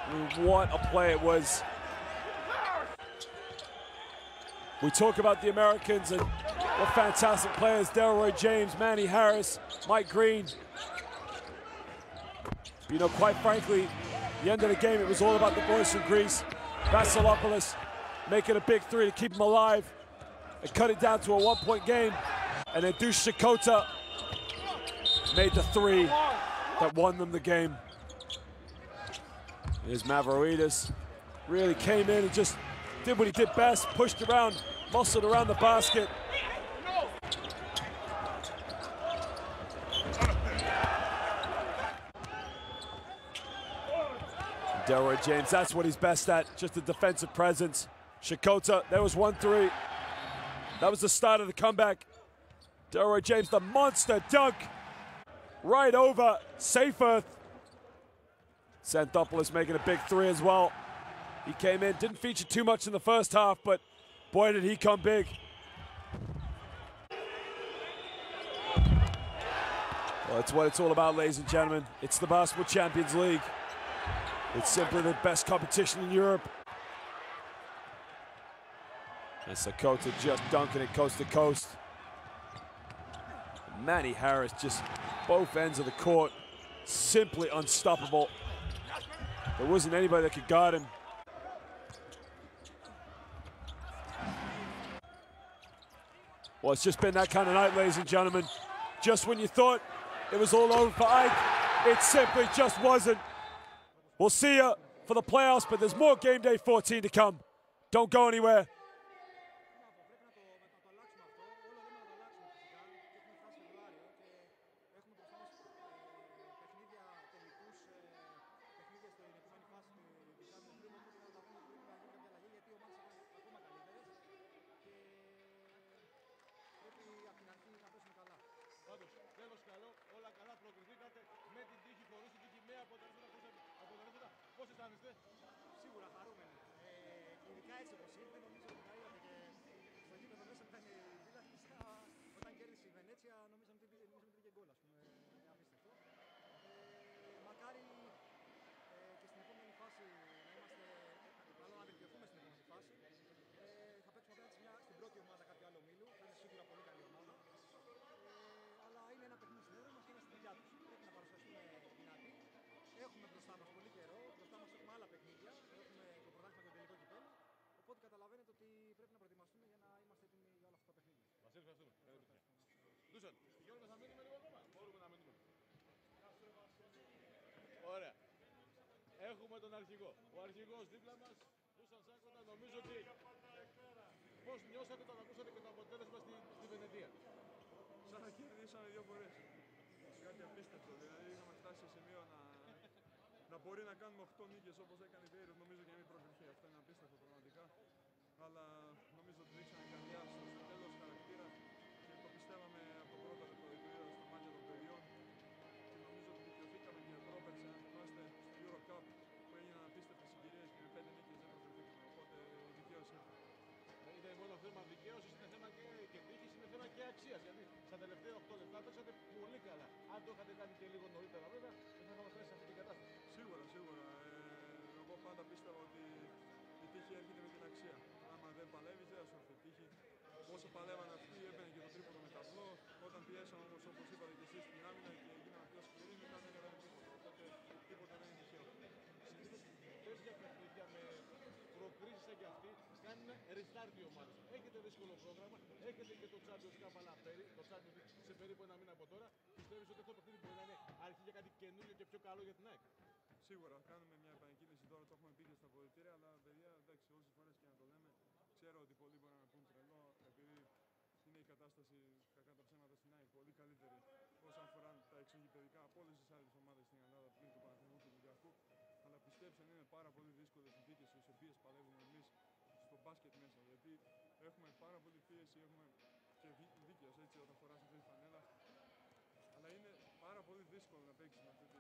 I mean, what a play it was. We talk about the Americans and what fantastic players, Delroy James, Manny Harris, Mike Green. You know, quite frankly, the end of the game, it was all about the boys from Greece. Vasilopoulos making a big 3 to keep him alive and cut it down to a 1-point game. And then Dush Shakota made the 3 that won them the game. Here's Mavroidis. Really came in and just did what he did best, pushed around, muscled around the basket. Delroy James, that's what he's best at, just a defensive presence. Shakota, there was 1-3. That was the start of the comeback. Delroy James, the monster dunk, right over Seyferth. Xanthopoulos making a big 3 as well. He came in, didn't feature too much in the first half, but boy, did he come big. Well, that's what it's all about, ladies and gentlemen. It's the Basketball Champions League. It's simply the best competition in Europe. And Sakota just dunking it coast to coast. Manny Harris just both ends of the court, simply unstoppable. There wasn't anybody that could guard him. Well, it's just been that kind of night, ladies and gentlemen. Just when you thought it was all over for AEK, it simply just wasn't. We'll see you for the playoffs, but there's more game day 14 to come. Don't go anywhere. Σίγουρα χαρούμενοι. Ειδικά έτσι όπως ήρθε, νομίζω ότι θα είδατε και στο γήπεδο μέσα ήταν η βίλα κλειστά. Όταν κέρδισε η Βενέτσια, νομίζαμε ότι πήγε γκολ, ας πούμε, απίστευτο. Μακάρι και στην επόμενη φάση να είμαστε, μάλλον να βελτιωθούμε στην επόμενη φάση. Θα παίξουμε απέναντι σε μια έχουμε μπροστά μας πολύ καιρό, μπροστά μας έχουμε άλλα παιχνίδια, έχουμε το πρωτάθλημα και το τελικό κυπέλλο. Οπότε καταλαβαίνετε ότι πρέπει να προετοιμαστούμε για να είμαστε έτοιμοι για όλα αυτά τα παιχνίδια. Βασίλη, ευχαριστούμε. Ντούσαν, Γιώργο, θα μείνουμε λίγο ακόμα. Μπορούμε να μείνουμε. Ωραία. Έχουμε τον αρχηγό. Ο αρχηγός δίπλα μας, Ντούσαν Σάκοντα, νομίζω ότι πώς νιώσατε όταν ακούσατε και το αποτέλεσμα στη Βενετία. Σαν να κερδίσαμε 2 φορές. Κάτι απίστευτο. Δηλαδή είχαμε φτάσει σε σημείο να μπορεί να κάνουμε 8 νίκες όπως έκανε η Μπαϊρόιτ, νομίζω και να μην προκριθεί. Αυτό είναι απίστευτο πραγματικά. Αλλά νομίζω ότι δείξαμε καρδιά στο τέλος χαρακτήρα και το πιστεύαμε από το πρώτο λεπτό. Το είδα στα μάτια των παιδιών και νομίζω ότι δικαιωθήκαμε και πρόπερσε, αν θυμάστε, στο Euro Cup που έγιναν απίστευτες συγκυρίες και με 5 νίκες δεν προκριθήκαμε. Οπότε δικαίως ήρθε. Είναι μόνο θέμα δικαίωσης, είναι θέμα και τύχης, είναι θέμα και αξίας. Γιατί στα τελευταία 8 λεπτά παίξατε πολύ καλά. Αν το είχατε κάνει και λίγο νωρίτερα, βέβαια, δεν θα είχαμε φτάσει σε αυτή την κατάσταση. Σίγουρα, σίγουρα. Εγώ πάντα πίστευα ότι η τύχη έρχεται με την αξία. Άμα δεν παλεύεις, δεν θα σου έρθει η τύχη. Όσο παλεύαν αυτοί, έμπαινε και το τρίποντο με ταυλό. Όταν πιέσαν όμως, όπως είπατε και εσείς, στην άμυνα και γίνανε πιο σκληροί, μετά δεν έκαναν τίποτα. Οπότε τίποτα δεν είναι τυχαίο. Συνήθως τέτοια παιχνίδια με προκρίσεις σαν και αυτή κάνουν restart οι ομάδες. Έχετε δύσκολο πρόγραμμα, έχετε και το Champions Cup το Champions League σε περίπου 1 μήνα από τώρα. Πιστεύεις ότι αυτό το παιχνίδι μπορεί να είναι αρχή για κάτι καινούριο και πιο καλό για την ΑΕΚ? Σίγουρα, κάνουμε μια επανεκκίνηση τώρα, το έχουμε πει και στα αποδυτήρια, αλλά παιδιά, εντάξει, όσες φορές και να το λέμε, ξέρω ότι πολλοί μπορεί να πούν τρελό, επειδή είναι η κατάσταση κακά τα ψέματα στην ΑΕΚ πολύ καλύτερη όσον αφορά τα εξωγηπαιδικά από όλες τις άλλες ομάδες στην Ελλάδα πλην του Παναθηναϊκού και του Ολυμπιακού. Αλλά πιστέψτε, είναι πάρα πολύ δύσκολες συνθήκες στις οποίες παλεύουμε εμείς στο μπάσκετ μέσα. Γιατί έχουμε πάρα πολύ πίεση, έχουμε και δίκαιος έτσι όταν φοράς αυτή τη φανέλα. Αλλά είναι πάρα πολύ δύσκολο να παίξεις με αυτή τη